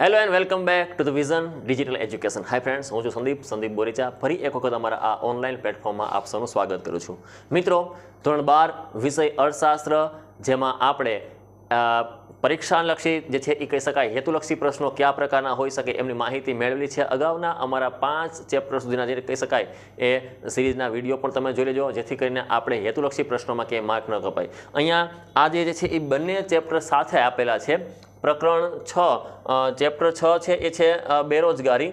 Hello and welcome back to the Vision Digital Education. Hi friends, હું છું સંદીપ બોરીચા. ફરી એક વખત અમારા આ ઓનલાઈન પ્લેટફોર્મમાં આપ સૌનું સ્વાગત કરું છું. મિત્રો, ધોરણ 12 વિષય અર્થશાસ્ત્ર, જેમાં આપણે પરીક્ષાલક્ષી જે છે એ કહી શકાય હેતુલક્ષી પ્રશ્નો કયા પ્રકારના હોઈ શકે એમની માહિતી મેળવેલી છે. અગાઉના અમારા 5 ચેપ્ટર સુધીના જે કહી શકાય એ સિરીઝના વિડીયો પણ તમે જોઈ લેજો, જેથી કરીને આપણે હેતુલક્ષી પ્રશ્નોમાં ક્યાંય માર્ક ન કપાય. અહીંયા આજે જે છે એ બંને ચેપ્ટર સાથે આપેલા છે. પ્રકરણ 6 ચેપ્ટર 6 છે એ છે બેરોજગારી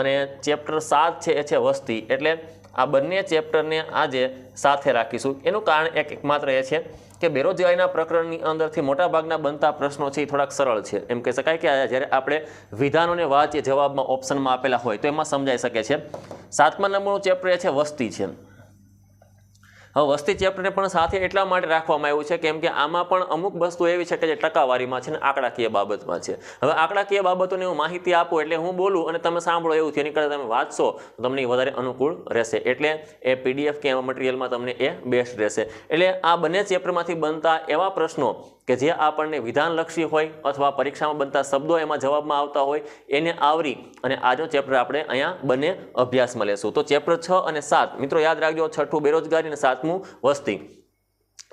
અને ચેપ્ટર 7 છે એ છે વસ્તી. એટલે આ બંને ચેપ્ટરને આજે સાથે રાખીશું. એનું કારણ એકમાત્ર એ છે કે બેરોજગારીના પ્રકરણની અંદરથી મોટાભાગના બનતા પ્રશ્નો છે એ થોડાક સરળ છે. એમ કહી શકાય કે જ્યારે આપણે વિધાનોને વાંચીએ જવાબમાં ઓપ્શનમાં આપેલા હોય તો એમાં સમજાઈ શકે છે. 7મા નંબરનું ચેપ્ટર એ છે વસ્તી છે. હવે વસ્તી ચેપ્ટરને પણ સાથે એટલા માટે રાખવામાં આવ્યું છે કેમ કે આમાં પણ અમુક વસ્તુ એવી છે કે જે ટકાવારીમાં છે ને આંકડાકીય બાબતમાં છે. હવે આંકડાકીય બાબતોની હું માહિતી આપું એટલે હું બોલું અને તમે સાંભળો એવું છે, એની કરતાં તમે વાંચશો તો તમને વધારે અનુકૂળ રહેશે. એટલે એ પીડીએફ કે મટીરિયલમાં તમને એ બેસ્ટ રહેશે. એટલે આ બંને ચેપ્ટરમાંથી બનતા એવા પ્રશ્નો કે જે આપણને વિધાનલક્ષી હોય અથવા પરીક્ષામાં બનતા શબ્દો એમાં જવાબમાં આવતા હોય એને આવરી અને આજનો ચેપ્ટર આપણે અહીંયા બંને અભ્યાસમાં લેશું. તો ચેપ્ટર 6 અને 7 મિત્રો યાદ રાખજો. 6થું બેરોજગારી અને 7મું વસ્તી.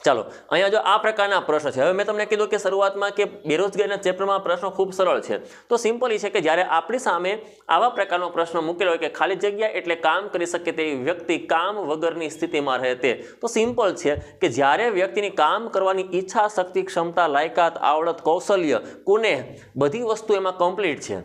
ચાલો, અહીંયા જો આ પ્રકારના પ્રશ્ન છે. હવે મેં તમને કીધું કે શરૂઆતમાં કે બેરોજગારીના ચેપ્ટરમાં પ્રશ્નો ખૂબ સરળ છે. તો સિમ્પલ એ છે કે જ્યારે આપણી સામે આવા પ્રકારનો પ્રશ્ન મૂકેલો હોય કે ખાલી જગ્યા એટલે કામ કરી શકે તેવી વ્યક્તિ કામ વગરની સ્થિતિમાં રહે તે. તો સિમ્પલ છે કે જ્યારે વ્યક્તિની કામ કરવાની ઈચ્છા, શક્તિ, ક્ષમતા, લાયકાત, આવડત, કૌશલ્ય, કુનેહ બધી વસ્તુ એમાં કમ્પ્લીટ છે,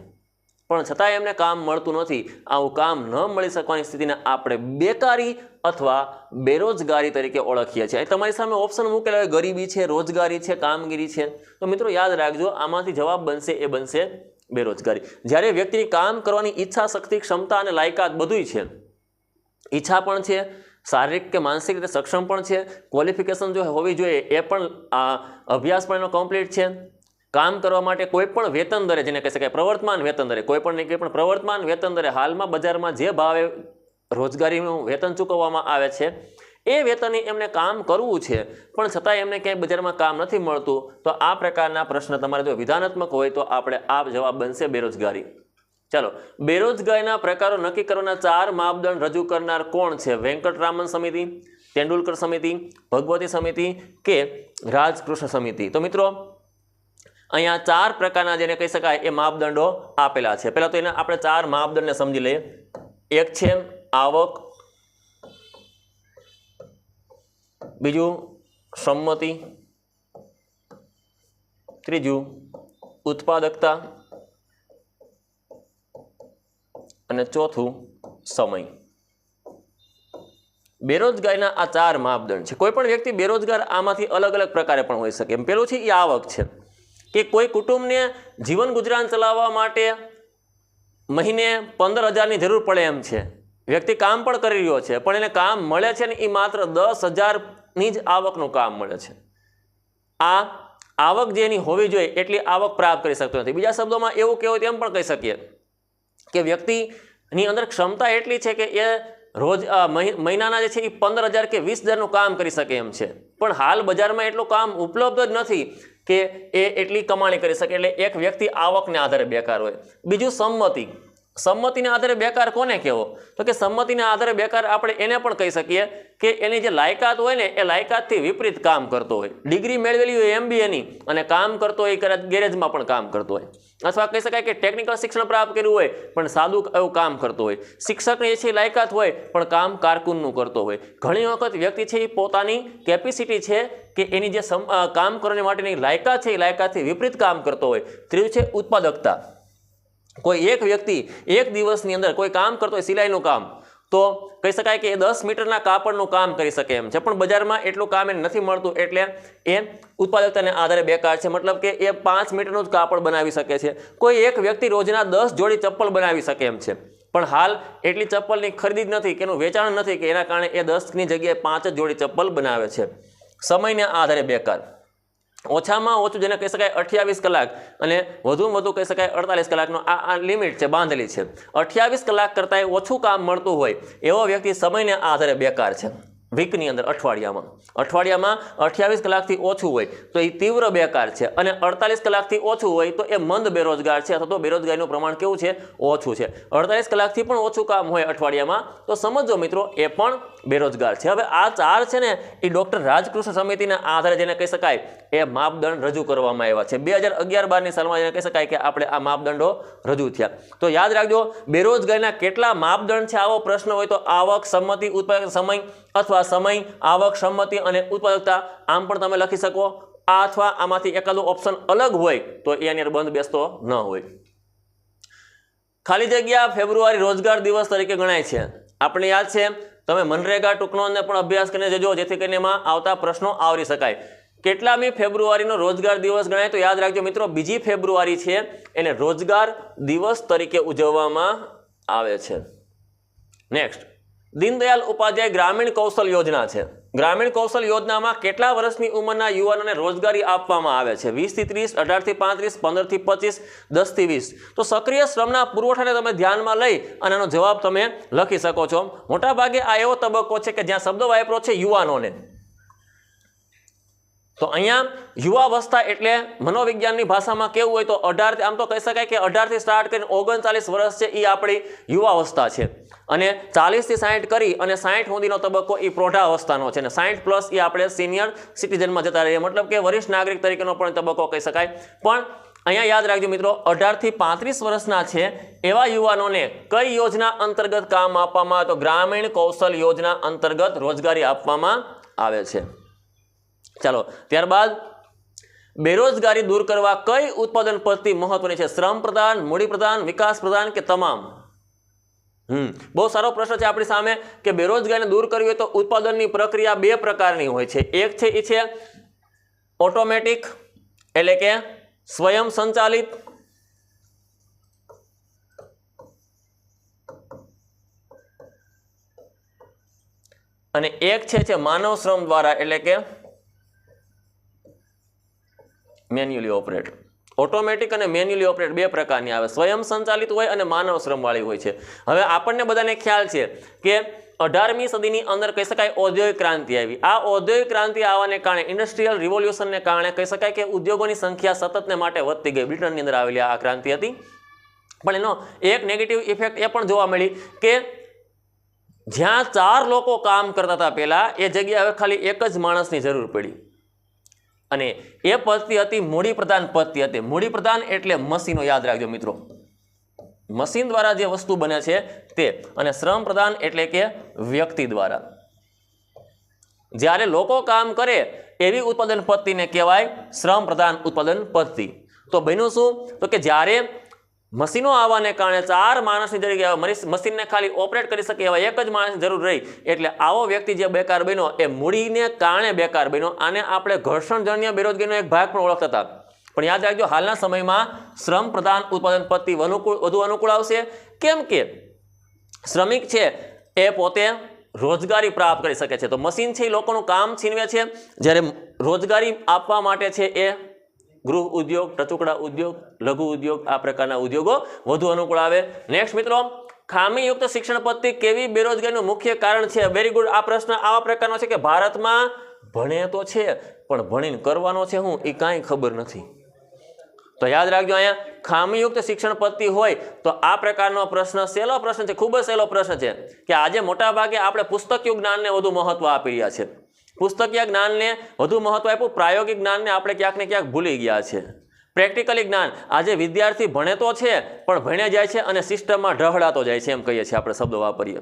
પણ છતાં એમને કામ મળતું નથી. આવું કામ ન મળી શકવાની સ્થિતિને આપણે બેકારી અથવા બેરોજગારી તરીકે ઓળખીએ છીએ. તમારી સામે ઓપ્શન મૂકેલા હોય ગરીબી છે, રોજગારી છે, કામગીરી છે. તો મિત્રો યાદ રાખજો, આમાંથી જવાબ બનશે એ બનશે બેરોજગારી. જ્યારે વ્યક્તિની કામ કરવાની ઈચ્છા, શક્તિ, ક્ષમતા અને લાયકાત બધુંય છે, ઈચ્છા પણ છે, શારીરિક કે માનસિક રીતે સક્ષમ પણ છે, ક્વોલિફિકેશન જો હોવી જોઈએ એ પણ અભ્યાસ પણ એનો કમ્પ્લીટ છે, કામ કરવા માટે કોઈ પણ વેતન દરે, જેને કહી શકાય પ્રવર્તમાન વેતન દરે, કોઈ પણ નહીં કંઈ પણ પ્રવર્તમાન વેતન દરે હાલમાં બજારમાં જે ભાવે રોજગારીનું વેતન ચૂકવવામાં આવે છે એ વેતનની એમને કામ કરવું છે, પણ છતાં એમને ક્યાંય બજારમાં કામ નથી મળતું. તો આ પ્રકારના પ્રશ્ન તમારે જો વિધાનાત્મક હોય તો આપણે આ જવાબ બનશે બેરોજગારી. ચાલો, બેરોજગારીના પ્રકારો નક્કી કરવાના 4 માપદંડ રજૂ કરનાર કોણ છે? વેંકટરામન સમિતિ, તેંડુલકર સમિતિ, ભગવતી સમિતિ કે રાજકૃષ્ણ સમિતિ? તો મિત્રો અહીંયા 4 પ્રકારના જેને કહી શકાય એ માપદંડો આપેલા છે. પહેલા તો એને આપણે 4 માપદંડને સમજી લઈએ. એક છે આવક, બીજું સંમતિ, ત્રીજું ઉત્પાદકતા અને ચોથું સમય. બેરોજગારીના આ 4 માપદંડ છે. કોઈ પણ વ્યક્તિ બેરોજગાર આમાંથી અલગ અલગ પ્રકારે પણ હોઈ શકે. પેલું છે એ આવક છે કે કોઈ કુટુંબને જીવન ગુજરાન ચલાવવા માટે મહિને 15,000ની જરૂર પડે એમ છે. વ્યક્તિ કામ પણ કરી રહ્યો છે, પણ એને કામ મળે છે ને એ માત્ર 10,000ની જ આવકનું કામ મળે છે. આ આવક જે એની હોવી જોઈએ એટલી આવક પ્રાપ્ત કરી શકતો નથી. બીજા શબ્દોમાં એવું કહેવું તેમ પણ કહી શકીએ કે વ્યક્તિની અંદર ક્ષમતા એટલી છે કે એ રોજ મહિનાના જે છે એ 15,000 કે 20,000નું કામ કરી શકે એમ છે, પણ હાલ બજારમાં એટલું કામ ઉપલબ્ધ જ નથી કે એ એટલી કમાણી કરી શકે. એટલે એક વ્યક્તિ આવકને આધારે બેકાર હોય. બીજું સંમતિ. સંમતિના આધારે બેકાર કોને કહેવો? તો કે સંમતિના આધારે બેકાર આપણે એને પણ કહી શકીએ કે એની જે લાયકાત હોય ને એ લાયકાતથી વિપરીત કામ કરતો હોય. ડિગ્રી મેળવેલી હોય MBAની અને કામ કરતો હોય કદાચ ગેરેજમાં પણ કામ કરતો હોય, અથવા કહી શકાય કે ટેકનિકલ શિક્ષણ પ્રાપ્ત કર્યું હોય પણ સાદું એવું કામ કરતો હોય. શિક્ષકની જે છે લાયકાત હોય પણ કામ કારકુનનું કરતો હોય. ઘણી વખત વ્યક્તિ છે એ પોતાની કેપેસિટી છે કે એની જે કામ કરવા માટેની લાયકાત છે એ લાયકાતથી વિપરીત કામ કરતો હોય. ત્રીજું છે ઉત્પાદકતા. કોઈ એક વ્યક્તિ એક દિવસની અંદર કોઈ કામ કરતો હોય સિલાઈનું કામ, તો કહી શકાય કે એ 10 મીટરના કાપડનું કામ કરી શકે એમ છે, પણ બજારમાં એટલું કામ એને નથી મળતું, એટલે એ ઉત્પાદકતાને આધારે બેકાર છે. મતલબ કે એ 5 મીટરનું જ કાપડ બનાવી શકે છે. કોઈ એક વ્યક્તિ રોજના 10 જોડી ચપ્પલ બનાવી શકે એમ છે, પણ હાલ એટલી ચપ્પલની ખરીદી જ નથી કે એનું વેચાણ નથી કે એના કારણે એ 10ની જગ્યાએ 5 જ જોડી ચપ્પલ બનાવે છે. સમયને આધારે બેકાર. ઓછામાં ઓછું જેને કહી શકાય 28 કલાક અને વધુમાં વધુ કહી શકાય 48 કલાકનો આ લિમિટ છે, બાંધેલી છે. 28 કલાક કરતાં ઓછું કામ મળતું હોય એવો વ્યક્તિ સમયને આધારે બેકાર છે. વીકની અંદર અઠવાડિયામાં 28 કલાકથી ઓછું હોય તો એ તીવ્ર બેકાર છે અને 48 કલાકથી ઓછું હોય તો એ મંદ બેરોજગાર છે અથવા તો બેરોજગારીનું પ્રમાણ કેવું છે? ઓછું છે. 48 કલાકથી પણ ઓછું કામ હોય અઠવાડિયામાં તો સમજો મિત્રો એ પણ બેરોજગાર છે. હવે આ 4 છે ને એ ડૉક્ટર રાજકૃષ્ણ સમિતિના આધારે જેને કહી શકાય એ માપદંડ રજૂ કરવામાં આવ્યા છે. 2011-12ની સાલમાં જેને કહી શકાય કે આપણે આ માપદંડો રજૂ થયા. તો યાદ રાખજો, બેરોજગારીના કેટલા માપદંડ છે આવો પ્રશ્ન હોય તો આવક, સંમતિ, ઉત્પાદક સમય અથવા સમય, આવક, સંમતિ અને ઉત્પાદકતા આમ પણ તમે લખી શકો. આ અથવા આમાંથી એકાદો ઓપ્શન અલગ હોય તો એની અંદર બંધ બેસતો ન હોય. ખાલી જગ્યા ફેબ્રુઆરી રોજગાર દિવસ તરીકે ગણાય છે. આપણે યાદ છે, તમે મનરેગા ટૂંકનોને પણ અભ્યાસ કરીને જજો જેથી કરીને એમાં આવતા પ્રશ્નો આવરી શકાય. કેટલામી ફેબ્રુઆરીનો રોજગાર દિવસ ગણાય તો યાદ રાખજો મિત્રો, 2 ફેબ્રુઆરી છે એને રોજગાર દિવસ તરીકે ઉજવવામાં આવે છે. નેક્સ્ટ, દીનદયાલ ઉપાધ્યાય ગ્રામીણ કૌશલ યોજના છે. ગ્રામીણ કૌશલ યોજનામાં કેટલા વર્ષની ઉંમરના યુવાનોને રોજગારી આપવામાં આવે છે? 20 થી 30, 18 થી 35, 15 થી 25, 10 થી 20. તો સક્રિય શ્રમના પુરવઠાને તમે ધ્યાનમાં લઈ અને એનો જવાબ તમે લખી શકો છો. મોટાભાગે આ એવો તબક્કો છે કે જ્યાં શબ્દ વાપરો છે યુવાનોને. તો અહીંયા યુવાવસ્થા એટલે મનોવિજ્ઞાનની ભાષામાં કેવું હોય તો 18, આમ તો કહી શકાય કે 18 થી સ્ટાર્ટ કરીને 39 વર્ષ છે એ આપણી યુવાવસ્થા છે અને 40 થી 60 કરી અને 60 સુધીનો તબક્કો એ પ્રૌઢાવસ્થાનો છે અને 60 પ્લસ એ આપણે સિનિયર સિટીઝનમાં જતા રહીએ, મતલબ કે વરિષ્ઠ નાગરિક તરીકેનો પણ તબક્કો કહી શકાય. પણ અહીંયા યાદ રાખજો મિત્રો, 18 થી 35 વર્ષના છે એવા યુવાનોને કઈ યોજના અંતર્ગત કામ આપવામાં આવે તો ગ્રામીણ કૌશલ યોજના અંતર્ગત રોજગારી આપવામાં આવે છે. ચાલો, ત્યારબાદ બેરોજગારી દૂર કરવા કઈ ઉત્પાદન પદ્ધતિ મહત્વની છે? શ્રમ પ્રદાન, મૂડી પ્રદાન, વિકાસ પ્રદાન કે તમામ? બહુ સારો પ્રશ્ન છે આપણી સામે કે બેરોજગારીને દૂર કરવી હોય તો ઉત્પાદનની પ્રક્રિયા 2 પ્રકારની હોય છે. એક છે એ છે ઓટોમેટિક એટલે કે સ્વયં સંચાલિત, અને એક છે માનવ શ્રમ દ્વારા એટલે કે મેન્યુઅલી ઓપરેટ. ઓટોમેટિક અને મેન્યુઅલી ઓપરેટ 2 પ્રકારની આવે. સ્વયં સંચાલિત હોય અને માનવ શ્રમવાળી હોય છે. હવે આપણને બધાને ખ્યાલ છે કે 18મી સદીની અંદર કહી શકાય ઔદ્યોગિક ક્રાંતિ આવી. આ ઔદ્યોગિક ક્રાંતિ આવવાને કારણે, ઇન્ડસ્ટ્રીયલ રિવોલ્યુશનને કારણે કહી શકાય કે ઉદ્યોગોની સંખ્યા સતતને માટે વધતી ગઈ. બ્રિટનની અંદર આવેલી આ ક્રાંતિ હતી. પણ એનો એક નેગેટિવ ઇફેક્ટ એ પણ જોવા મળી કે જ્યાં 4 લોકો કામ કરતા હતા પહેલા, એ જગ્યાએ હવે ખાલી એક જ માણસની જરૂર પડી અને એ પદ્ધતિ હતી મૂડી પ્રધાન પદ્ધતિ હતી. મૂડી પ્રધાન એટલે મશીનો, યાદ રાખજો મિત્રો, મશીન દ્વારા જે વસ્તુ બને છે તે. અને શ્રમ પ્રધાન એટલે કે વ્યક્તિ દ્વારા. જ્યારે લોકો કામ કરે એવી ઉત્પાદન પદ્ધતિને કહેવાય શ્રમ પ્રધાન ઉત્પાદન પદ્ધતિ. તો બન્યું શું તો કે જ્યારે મશીનો આવવાને કારણે 4 માણસની જગ્યાએ મશીનને ખાલી ઓપરેટ કરી શકે એવા એક જ માણસની જરૂર રહી, એટલે આવો વ્યક્તિ જે બેકાર બન્યો એ મૂડીને કારણે બેકાર બન્યો. આને આપણે ઘર્ષણજન્ય બેરોજગારીનો એક ભાગ પણ ઓળખતા હતા. પણ યાદ રાખજો, હાલના સમયમાં શ્રમ પ્રધાન ઉત્પાદન પદ્ધતિ વધુ અનુકૂળ આવશે. કેમ કે શ્રમિક છે એ પોતે રોજગારી પ્રાપ્ત કરી શકે છે. તો મશીન છે એ લોકોનું કામ છીનવે છે, જ્યારે રોજગારી આપવા માટે છે એ ગૃહ ઉદ્યોગ, ટચુકડા ઉદ્યોગ, લઘુ ઉદ્યોગ, આ પ્રકારના ઉદ્યોગો વધુ અનુકૂળ આવે. નેક્સ્ટ મિત્રો, ખામીયુક્ત શિક્ષણ પદ્ધતિ કેવી બેરોજગારીનું મુખ્ય કારણ છે? Very good. આ પ્રશ્ન આવા પ્રકારનો છે કે ભારતમાં ભણે તો છે પણ ભણીને કરવાનો છે હું એ કાંઈ ખબર નથી. તો યાદ રાખજો, અહીંયા ખામીયુક્ત શિક્ષણ પદ્ધતિ હોય તો આ પ્રકારનો પ્રશ્ન સહેલો પ્રશ્ન છે, ખૂબ જ સહેલો પ્રશ્ન છે કે આજે મોટા ભાગે આપણે પુસ્તકીય જ્ઞાનને વધુ મહત્વ આપી રહ્યા છે. પુસ્તકીય જ્ઞાનને વધુ મહત્વ આપ્યું, પ્રાયોગિક જ્ઞાનને આપણે ક્યાંક ને ક્યાંક ભૂલી ગયા છે. પ્રેક્ટિકલી જ્ઞાન, આજે વિદ્યાર્થી ભણે તો છે પણ ભણે જાય છે અને સિસ્ટમમાં ઢહળાતો જાય છે, એમ કહીએ છીએ આપણે શબ્દો વાપરીએ.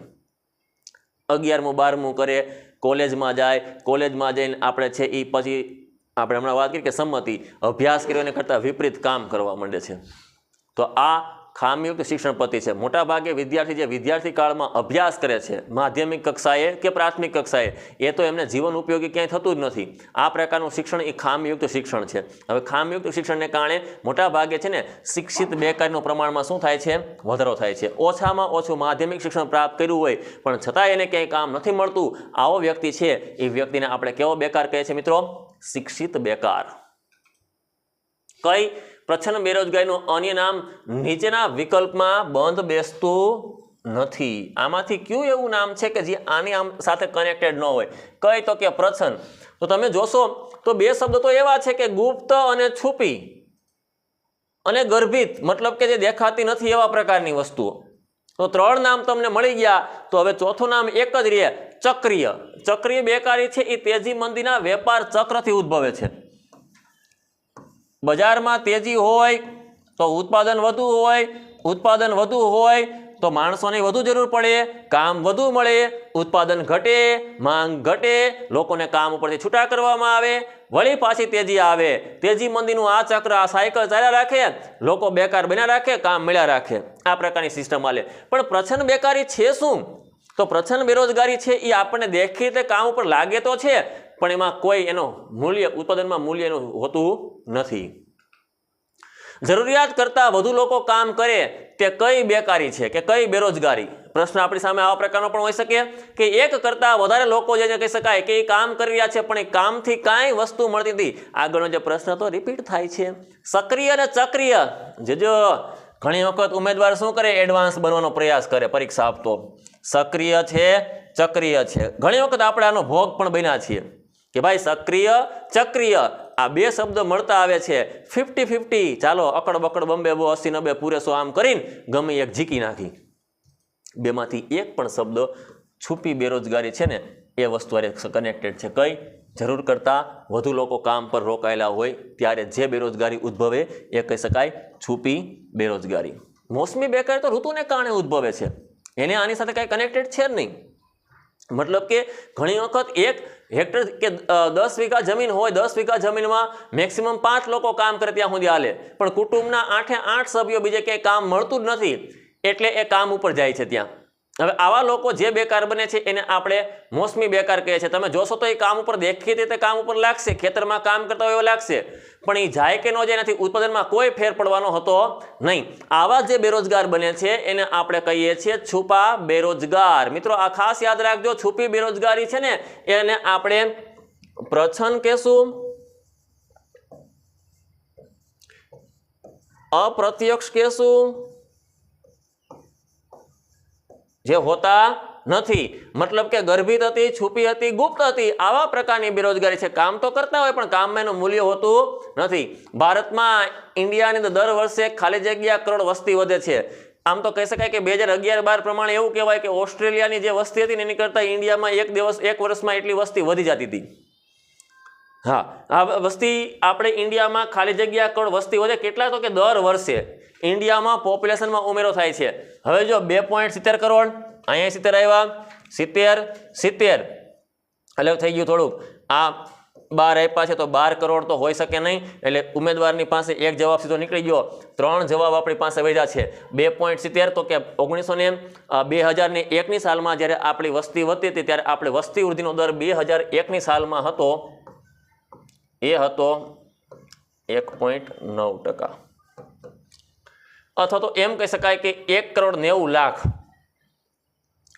11મું 12મું કરે, કોલેજમાં જાય, કોલેજમાં જઈને આપણે છે એ પછી આપણે હમણાં વાત કરી કે સંમતિ, અભ્યાસ કર્યો એને કરતાં વિપરીત કામ કરવા માંડે છે. તો આ ખામીયુક્ત શિક્ષણ પદ્ધતિ છે. મોટાભાગે વિદ્યાર્થી જે વિદ્યાર્થી કાળમાં અભ્યાસ કરે છે માધ્યમિક કક્ષાએ કે પ્રાથમિક કક્ષાએ, એ તો એમને જીવન ઉપયોગી ક્યાંય થતું જ નથી. આ પ્રકારનું શિક્ષણ એ ખામીયુક્ત શિક્ષણ છે. હવે ખામીયુક્ત શિક્ષણને કારણે મોટાભાગે છે ને શિક્ષિત બેકારીનું પ્રમાણમાં શું થાય છે? વધારો થાય છે. ઓછામાં ઓછું માધ્યમિક શિક્ષણ પ્રાપ્ત કર્યું હોય પણ છતાં એને ક્યાંય કામ નથી મળતું, આવો વ્યક્તિ છે એ વ્યક્તિને આપણે કેવો બેકાર કહે છે મિત્રો? શિક્ષિત બેકાર. કઈ પ્રચ્છન્ન બેરોજગારીનું અન્ય નામ નીચેના વિકલ્પમાં બંધ બેસતું નથી. આમાંથી કયું એવું નામ છે કે જે આની આમ સાથે કનેક્ટેડ ન હોય? કઈ તો કે પ્રચ્છન્ન. તો તમે જોશો તો બે શબ્દો તો એવા છે કે ગુપ્ત અને છુપી અને ગર્ભિત, મતલબ કે જે દેખાતી નથી એવા પ્રકારની વસ્તુઓ. તો ત્રણ નામ તમને મળી ગયા. તો હવે ચોથું નામ એક જ રહે, ચક્રીય. ચક્રીય બેકારી છે એ તેજી મંદીના વેપાર ચક્રથી ઉદ્ભવે છે. બજારમાં તેજી હોય તો ઉત્પાદન વધુ હોય, ઉત્પાદન વધુ હોય તો માણસોની વધુ જરૂર પડે, કામ વધુ મળે, ઉત્પાદન ઘટે, માંગ ઘટે, લોકોને કામ ઉપરથી છૂટા કરવામાં આવે, વળી પાછી તેજી આવે. તેજી મંદીનું આ ચક્ર, આ સાયકલ ચાલ્યા રાખે, લોકો બેકાર બન્યા રાખે, કામ મળ્યા રાખે. આ પ્રકારની સિસ્ટમ હાલે. પણ પ્રચ્છન્ન બેકારી છે શું? તો પ્રચ્છન્ન બેરોજગારી છે એ આપણને દેખીતે કામ ઉપર લાગે તો છે, પણ એમાં કોઈ એનો મૂલ્ય, ઉત્પાદનમાં મૂલ્ય એનું હોતું નથી. જરૂરિયાત કરતાં વધુ લોકો કામ કરે તે કઈ બેકારી છે કે કઈ બેરોજગારી? પ્રશ્ન આપણી સામે આવા પ્રકારનો પણ હોઈ શકે કે એક કરતાં વધારે લોકો જે કહી શકાય કે એ કામ કરી રહ્યા છે પણ એ કામથી કાંઈ વસ્તુ મળતી નથી. આગળનો જે પ્રશ્ન તો રિપીટ થાય છે. સક્રિય અને ચક્રિય. જો ઘણી વખત ઉમેદવાર શું કરે? એડવાન્સ બનવાનો પ્રયાસ કરે પરીક્ષા આપતો. સક્રિય છે, ચક્રિય છે. ઘણી વખત આપણે આનો ભોગ પણ બન્યા છીએ કે ભાઈ સક્રિય, ચક્રિય આ બે શબ્દ મળતા આવે છે 50-50. ચાલો અકડ બકડ બંબે બો 80-90 પૂરેસો આમ કરીને ગમે એક ઝીકી નાખી. બેમાંથી એક પણ શબ્દ છુપી બેરોજગારી છે ને એ વસ્તુ કનેક્ટેડ છે. કઈ? જરૂર કરતાં વધુ લોકો કામ પર રોકાયેલા હોય ત્યારે જે બેરોજગારી ઉદ્ભવે એ કહી શકાય છુપી બેરોજગારી. મોસમી બેકારી તો ઋતુને કારણે ઉદ્ભવે છે, એને આની સાથે કાંઈ કનેક્ટેડ છે જ નહીં. મતલબ કે ઘણી વખત 1 હેક્ટર કે 10 વીઘા જમીન હોય, 10 વીઘા જમીનમાં મેક્સિમમ 5 લોકો કામ કરે ત્યાં સુધી હાલે, પણ કુટુંબના 8 સભ્યો બીજે ક્યાંય કામ મળતું જ નથી એટલે એ કામ ઉપર જાય છે ત્યાં. હવે આવા લોકો જે બેકાર બને છે એને આપણે મોસમી બેકાર કહીએ છીએ. તમે જોશો તો એ કામ ઉપર દેખીતી રીતે કામ ઉપર લાગશે, ખેતરમાં કામ કરતા હોય એવો લાગશે, પણ એ જાય કે ન જાય નથી, ઉત્પાદનમાં કોઈ ફેર પડવાનો હતો નહીં. આવા જે બેરોજગાર બને છે એને આપણે કહીએ છીએ છુપા બેરોજગાર. મિત્રો આ ખાસ યાદ રાખજો, છુપી બેરોજગારી છે ને એને આપણે પ્રચ્છન્ન કહેશું, અપ્રત્યક્ષ કહેશું, જે હોતા નથી. મતલબ કે ગર્ભિત હતી, છુપી હતી, ગુપ્ત હતી, આવા પ્રકારની બેરોજગારી છે. કામ તો કરતા હોય પણ કામમાં એનું મૂલ્ય હોતું નથી. ભારતમાં, ઇન્ડિયાની અંદર દર વર્ષે ખાલી જગ્યા કરોડ વસ્તી વધે છે. આમ તો કહી શકાય કે 2011-12 પ્રમાણે એવું કહેવાય કે ઓસ્ટ્રેલિયાની જે વસ્તી હતી એની કરતાં ઇન્ડિયામાં એક વર્ષમાં એટલી વસ્તી વધી જતી હતી. હા, આ વસ્તી આપણે ઇન્ડિયામાં ખાલી જગ્યા કરોડ વસ્તી વધે કેટલા? તો કે દર વર્ષે ઇન્ડિયામાં પોપ્યુલેશનમાં ઉમેરો થાય છે. હવે જો 2.70 કરોડ, અહીંયા 70 આવ્યા, 70 એટલે થઈ ગયું થોડુંક. આ 12 આપ્યા છે તો 12 કરોડ તો હોઈ શકે નહીં, એટલે ઉમેદવારની પાસે એક જવાબ સીધો નીકળી ગયો. 3 જવાબ આપણી પાસે વધ્યા છે. 2.70 તો કે 2001ની સાલમાં જ્યારે આપણી વસ્તી વધતી હતી ત્યારે આપણે વસ્તી વૃદ્ધિનો દર 2001ની સાલમાં હતો એ હતો 1.9%, અથવા તો એમ કહી શકાય કે 1,90,00,000.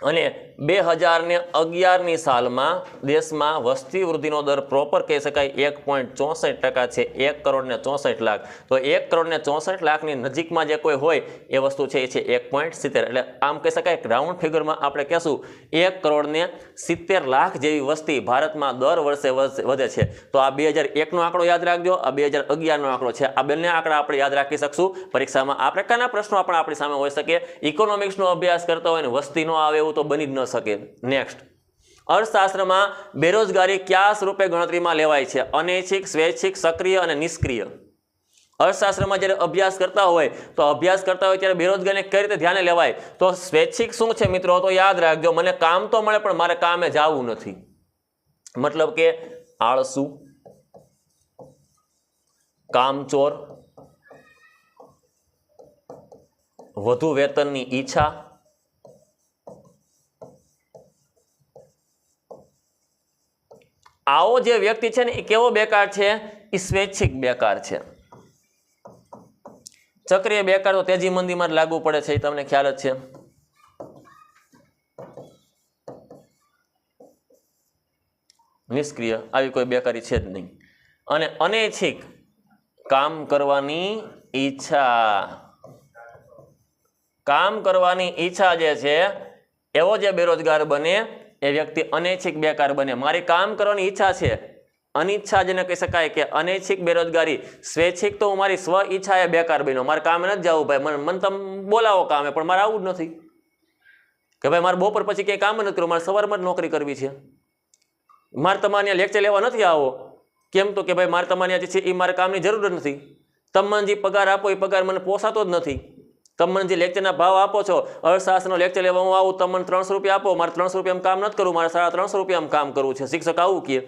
અને 2011ની સાલમાં દેશમાં વસ્તી વૃદ્ધિનો દર પ્રોપર કહી શકાય 1.64% છે, 1,64,00,000. તો 1,64,00,000ની નજીકમાં જે કોઈ હોય એ વસ્તુ છે એ છે 1.70. એટલે આમ કહી શકાય રાઉન્ડ ફિગરમાં આપણે કહેશું 1,70,00,000 જેવી વસ્તી ભારતમાં દર વર્ષે વધે છે. તો આ 2001નો આંકડો યાદ રાખજો, આ 2011નો આંકડો છે. આ બંને આંકડા આપણે યાદ રાખી શકશું પરીક્ષામાં. આ પ્રકારના પ્રશ્નો પણ આપણી સામે હોઈ શકે. ઇકોનોમિક્સનો અભ્યાસ કરતા હોય ને વસ્તી નો આવે તો બની જ ન શકે. નેક્સ્ટ, અર્થશાસ્ત્રમાં બેરોજગારી કયા સ્વરૂપે ગણતરીમાં લેવાય છે? અનૈચ્છિક, સ્વૈચ્છિક, સક્રિય અને નિષ્ક્રિય. અર્થશાસ્ત્રમાં જ્યારે અભ્યાસ કરતા હોય ત્યારે બેરોજગારીને કઈ રીતે ધ્યાને લેવાય? તો સ્વૈચ્છિક શું છે મિત્રો? તો યાદ રાખજો, મને કામ તો મળે પણ મારે કામે જવું નથી. મતલબ કે આળસુ, કામચોર, વધુ વેતનની ઈચ્છા, આવો જે વ્યક્તિ છે ને એ કેવો બેકાર છે? એ સ્વૈચ્છિક બેકાર છે. ચક્રીય બેકાર તો તેજી મંદીમાં જ લાગુ પડે છે, એ તમને ખ્યાલ જ છે. નિષ્ક્રિય આવી કોઈ બેકારી છે જ નહીં. અને અનૈચ્છિક, કામ કરવાની ઈચ્છા. કામ કરવાની ઈચ્છા જે છે એવો જે બેરોજગાર બને એ વ્યક્તિ અનૈચ્છિક બેકાર બને. મારી કામ કરવાની ઈચ્છા છે, અનિચ્છા જેને કહી શકાય કે અનૈચ્છિક બેરોજગારી. સ્વૈચ્છિક તો હું મારી સ્વ ઈચ્છાએ બેકાર બન્યો, મારે કામે નથી જવું ભાઈ, મને તમે બોલાવો કામે પણ મારે આવું જ નથી, કે ભાઈ મારે બપોર પછી ક્યાંય કામ નથી કરવું, મારે સવારમાં જ નોકરી કરવી છે, મારે તમારે લેક્ચર લેવા નથી આવો. કેમ? તો કે ભાઈ મારે તમારે જે છે એ મારે કામની જરૂર નથી, તમે જે પગાર આપો એ પગાર મને પોસાતો જ નથી, તમે જે લેક્ચરના ભાવ આપો છો, અર્થશાસ્ત્રનો લેક્ચર લેવા હું આવું, તમે મને 300 રૂપિયા આપો, મારે 300 રૂપિયામાં કામ નથી કરવું, મારે 350 રૂપિયામાં કામ કરવું છે. શિક્ષક આવું કહે.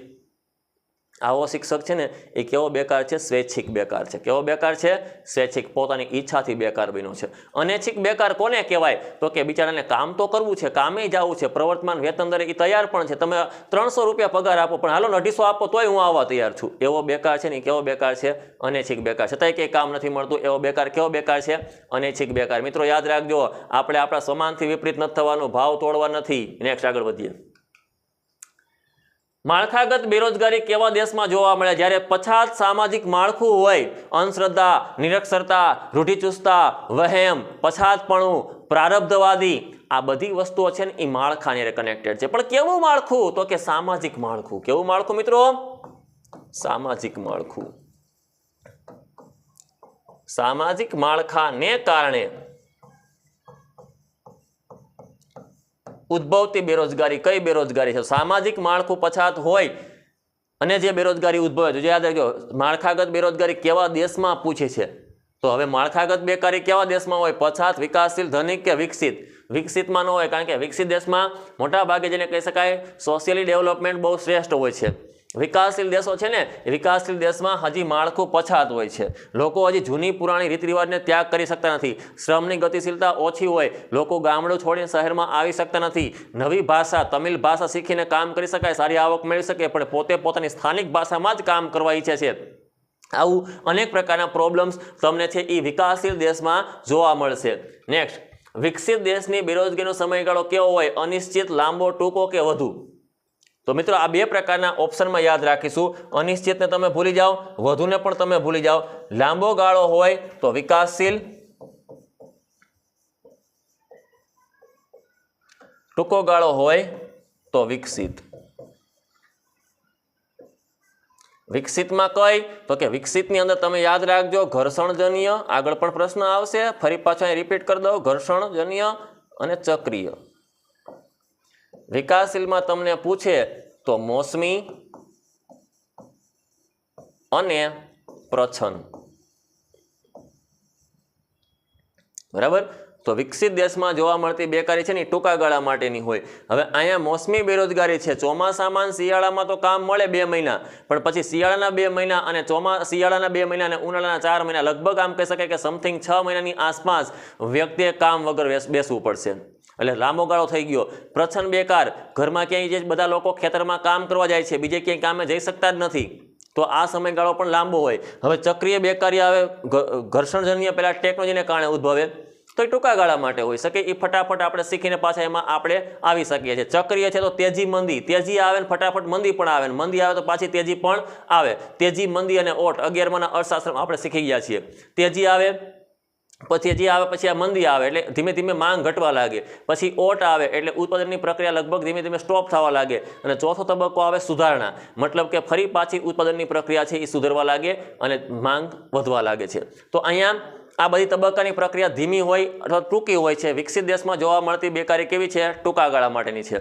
આવો શિક્ષક છે ને એ કેવો બેકાર છે? સ્વૈચ્છિક બેકાર છે. કેવો બેકાર છે? સ્વૈચ્છિક, પોતાની ઈચ્છાથી બેકાર બન્યો છે. અનૈચ્છિક બેકાર કોને કહેવાય? તો કે બિચારાને કામ તો કરવું છે, કામે જવું છે, પ્રવર્તમાન વેતન દરે એ તૈયાર પણ છે, તમે 300 રૂપિયા પગાર આપો પણ હાલો 250 આપો તોય હું આવવા તૈયાર છું. એવો બેકાર છે ને કેવો બેકાર છે? અનૈચ્છિક બેકાર. છતાંય કંઈ કામ નથી મળતું એવો બેકાર. કેવો બેકાર છે? અનૈચ્છિક બેકાર. મિત્રો યાદ રાખજો, આપણે આપણા સમાનથી વિપરીત નથી થવાનું, ભાવ તોડવા નથી. નેક્સ્ટ આગળ વધીએ. માળખાગત બેરોજગારી કેવા દેશમાં જોવા મળે? જ્યારે પછાત સામાજિક માળખું હોય, અંધશ્રદ્ધા, નિરક્ષરતા, રૂઢિચુસ્તતા, વહેમ, પછાતપણું, પ્રારબ્ધવાદી, આ બધી વસ્તુઓ છે ને એ માળખાની કનેક્ટેડ છે. પણ કેવું માળખું? તો કે સામાજિક માળખું. કેવું માળખું મિત્રો? સામાજિક માળખું. સામાજિક માળખાને કારણે ઉદ્ભવતી બેરોજગારી. કઈ બેરોજગારી છે? સામાજિક માળખું પછાત હોય અને જે બેરોજગારી ઉદ્ભવે છે. યાદ રાખજો, માળખાગત બેરોજગારી કેવા દેશમાં પૂછે છે. તો હવે માળખાગત બેકારી કેવા દેશમાં હોય? પછાત, વિકાસશીલ, ધનિક કે વિકસિત? વિકસિતમાં ન હોય, કારણ કે વિકસિત દેશમાં મોટા ભાગે જેને કહી શકાય સોશિયલી ડેવલપમેન્ટ બહુ શ્રેષ્ઠ હોય છે. વિકાસશીલ દેશો છે ને, વિકાસશીલ દેશમાં હજી માળખું પછાત હોય છે. લોકો હજી જૂની પુરાણી રીત રિવાજને ત્યાગ કરી શકતા નથી. શ્રમની ગતિશીલતા ઓછી હોય, લોકો ગામડું છોડીને શહેરમાં આવી શકતા નથી. નવી ભાષા, તમિલ ભાષા શીખીને કામ કરી શકાય, સારી આવક મેળવી શકે, પણ પોતે પોતાની સ્થાનિક ભાષામાં જ કામ કરવા ઈચ્છે છે. આવું અનેક પ્રકારના પ્રોબ્લેમ્સ તમને છે એ વિકાસશીલ દેશમાં જોવા મળશે. નેક્સ્ટ, વિકસિત દેશની બેરોજગારીનો સમયગાળો કેવો હોય? અનિશ્ચિત, લાંબો, ટૂંકો કે વધુ? તો મિત્રો આ બે પ્રકારના ઓપ્શનમાં યાદ રાખીશું. અનિશ્ચિતને તમે ભૂલી જાઓ, વધુને પણ તમે ભૂલી જાઓ. લાંબો ગાળો હોય તો વિકાસશીલ, ટૂંકો ગાળો હોય તો વિકસિત. વિકસિતમાં કઈ? તો કે વિકસિતની અંદર તમે યાદ રાખજો ઘર્ષણજન્ય, આગળ પણ પ્રશ્ન આવશે, ફરી પાછા રિપીટ કરી દો, ઘર્ષણજન્ય અને ચક્રીય. વિકાસશીલમાં તમને પૂછે તો મોસમી અને પ્રછન. બરાબર? તો વિકસિત દેશમાં જોવા મળતી બેકારી છે ને ટૂંકા ગાળા માટેની હોય. હવે અહીંયા મોસમી બેરોજગારી છે. ચોમાસામાં, શિયાળામાં તો કામ મળે 2 મહિના, પણ પછી શિયાળાના 2 મહિના અને શિયાળાના 2 મહિના અને ઉનાળાના 4 મહિના, લગભગ આમ કહી શકાય કે સમથિંગ 6 મહિનાની આસપાસ વ્યક્તિએ કામ વગર બેસવું પડશે. એટલે લાંબો ગાળો થઈ ગયો. પ્રછન બેકાર, ઘરમાં ક્યાંય જે બધા લોકો ખેતરમાં કામ કરવા જાય છે, બીજે ક્યાંય કામે જઈ શકતા જ નથી, તો આ સમયગાળો પણ લાંબો હોય. હવે ચક્રીય બેકારી આવે, ઘર્ષણજન્ય પેલા ટેકનોલોજીને કારણે ઉદ્ભવે, તો એ ટૂંકા ગાળા માટે હોઈ શકે. એ ફટાફટ આપણે શીખીને પાછા એમાં આપણે આવી શકીએ છીએ. ચક્રીય છે તો તેજી મંદી, તેજી આવે ને ફટાફટ મંદી પણ આવે, મંદી આવે તો પાછી તેજી પણ આવે. તેજી, મંદી અને ઓટ 11માના અર્થશાસ્ત્રમાં આપણે શીખી ગયા છીએ. તેજી આવે, પછી જે આવે પછી આ મંદી આવે એટલે ધીમે ધીમે માંગ ઘટવા લાગે. પછી ઓટ આવે એટલે ઉત્પાદનની પ્રક્રિયા લગભગ ધીમે ધીમે સ્ટોપ થવા લાગે. અને ચોથો તબક્કો આવે સુધારણા, મતલબ કે ફરી પાછી ઉત્પાદનની પ્રક્રિયા છે એ સુધરવા લાગે અને માંગ વધવા લાગે છે. તો અહીંયા આ બધી તબક્કાની પ્રક્રિયા ધીમી હોય અથવા ટૂંકી હોય છે. વિકસિત દેશમાં જોવા મળતી બેકારી કેવી છે? ટૂંકા ગાળા માટેની છે.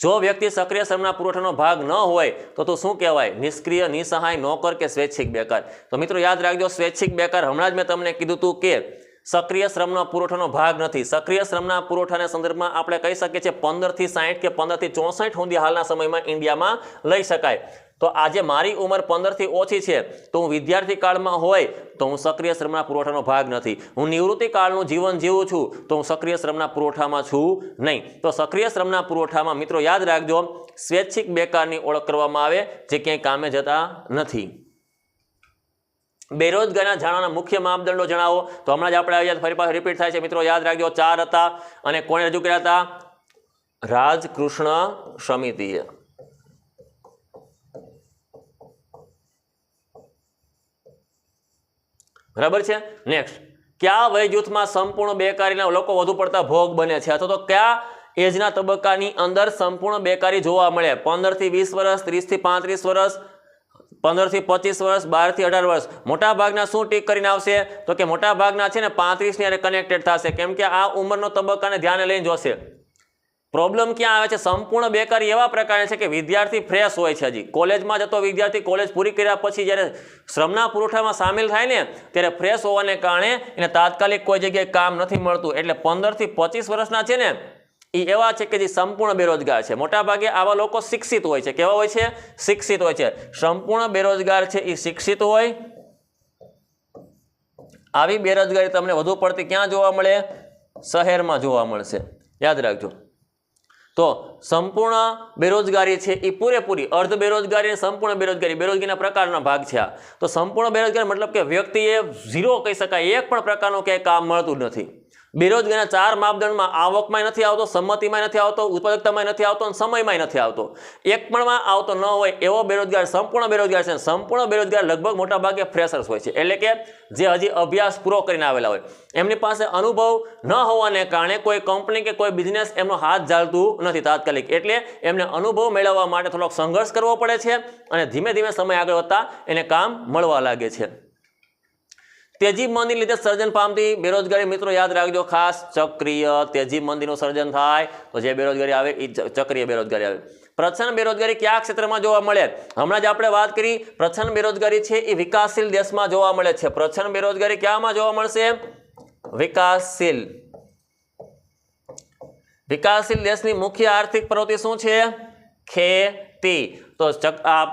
જો વ્યક્તિ સક્રિય શ્રમના પુરવઠાનો ભાગ ન હોય તો તું શું કહેવાય? નિષ્ક્રિય, નિસહાય, નોકર કે સ્વૈચ્છિક બેકાર? તો મિત્રો યાદ રાખજો, સ્વૈચ્છિક બેકાર હમણાં જ મેં તમને કીધું હતું કે સક્રિય શ્રમના પુરવઠાનો ભાગ નથી. સક્રિય શ્રમના પુરવઠાના સંદર્ભમાં આપણે કહી શકીએ છીએ 15 થી 60 કે 15 થી 64 સુધી હાલના સમયમાં ઇન્ડિયામાં લઈ શકાય. તો આજે મારી ઉંમર 15 થી ઓછી છે તો હું વિદ્યાર્થી કાળમાં હોય તો હું સક્રિય શ્રમના પુરવઠાનો ભાગ નથી. હું નિવૃત્તિ કાળનું જીવન જીવું છું તો હું સક્રિય શ્રમના પુરવઠામાં છું નહીં. તો સક્રિય શ્રમના પુરવઠામાં મિત્રો યાદ રાખજો સ્વૈચ્છિક બેકારની ઓળખ કરવામાં આવે જે ક્યાંય કામે જતા નથી. બેરોજગારીના જાણવાના મુખ્ય માપદંડો જણાવો. તો હમણાં જ આપણે આવ્યા ફરી પાછું રિપીટ થાય છે મિત્રો, યાદ રાખજો 4 હતા અને કોણે રજૂ કર્યા હતા? રાજકૃષ્ણ સમિતિએ. બરાબર છે. નેક્સ્ટ, કયા વય જૂથમાં સંપૂર્ણ બેકારીના લોકો વધુ પડતા ભોગ બને છે, અથવા તો કયા એજના તબક્કાની અંદર સંપૂર્ણ બેકારી જોવા મળે? 15 થી 20 વર્ષ, 30 થી 35 વર્ષ, 15 થી 25 વર્ષ, 12 થી 18 વર્ષ. મોટા ભાગના શું ટીક કરીને આવશે? તો કે મોટા ભાગના છે ને 35 ની હારે કનેક્ટેડ થશે, કેમ કે આ ઉંમરનો તબક્કાને ધ્યાને લઈને જોશે. પ્રોબ્લેમ ક્યાં આવે છે? સંપૂર્ણ બેકારી એવા પ્રકારે છે કે વિદ્યાર્થી ફ્રેશ હોય છે, હજી કોલેજમાં જતો વિદ્યાર્થી કોલેજ પૂરી કર્યા પછી જ્યારે શ્રમના પુરવઠામાં સામેલ થાય ને ત્યારે ફ્રેશ હોવાને કારણે એને તાત્કાલિક કોઈ જગ્યાએ કામ નથી મળતું. એટલે 15 થી 25 વર્ષના છે ને એ એવા છે કે જે સંપૂર્ણ બેરોજગાર છે. મોટાભાગે આવા લોકો શિક્ષિત હોય છે. કેવા હોય છે? શિક્ષિત હોય છે. સંપૂર્ણ બેરોજગાર છે એ શિક્ષિત હોય. આવી બેરોજગારી તમને વધુ પડતી ક્યાં જોવા મળે? શહેરમાં જોવા મળશે, યાદ રાખજો. તો સંપૂર્ણ બેરોજગારી છે એ પૂરેપૂરી, અર્ધ બેરોજગારી અને સંપૂર્ણ બેરોજગારી, બેરોજગારીના પ્રકારના ભાગ છે આ. તો સંપૂર્ણ બેરોજગારી મતલબ કે વ્યક્તિએ ઝીરો કહી શકાય, એક પણ પ્રકારનું ક્યાંય કામ મળતું નથી. બેરોજગારીના 4 માપદંડમાં આવકમાં નથી આવતો, સંમતિમાં નથી આવતો, ઉત્પાદકતામાં નથી આવતો અને સમયમાં નથી આવતો. એક પણમાં આવતો ન હોય એવો બેરોજગાર સંપૂર્ણ બેરોજગાર છે. સંપૂર્ણ બેરોજગાર લગભગ મોટા ભાગે ફ્રેશર્સ હોય છે, એટલે કે જે હજી અભ્યાસ પૂરો કરીને આવેલા હોય. એમની પાસે અનુભવ ન હોવાને કારણે કોઈ કંપની કે કોઈ બિઝનેસ એમનો હાથ ઝાલતું નથી તાત્કાલિક, એટલે એમને અનુભવ મેળવવા માટે થોડોક સંઘર્ષ કરવો પડે છે અને ધીમે ધીમે સમય આગળ વધતા એને કામ મળવા લાગે છે. તેજી મંદીને લીધે સર્જન પામતી બેરોજગારી, મિત્રો યાદ રાખજો ખાસ, ચક્રીય તેજી મંદીનું સર્જન થાય તો જે બેરોજગારી આવે એ ચક્રીય બેરોજગારી આવે. પ્રચ્છન્ન બેરોજગારી કયા ક્ષેત્રમાં જોવા મળે? હમણાં જ આપણે વાત કરી, પ્રચ્છન્ન બેરોજગારી છે એ વિકાસશીલ દેશમાં જોવા મળે છે. પ્રચ્છન્ન બેરોજગારી ક્યાંમાં જોવા મળશે? વિકાસશીલ દેશની મુખ્ય આર્થિક પ્રવૃત્તિ શું છે? ખેતી. તો આ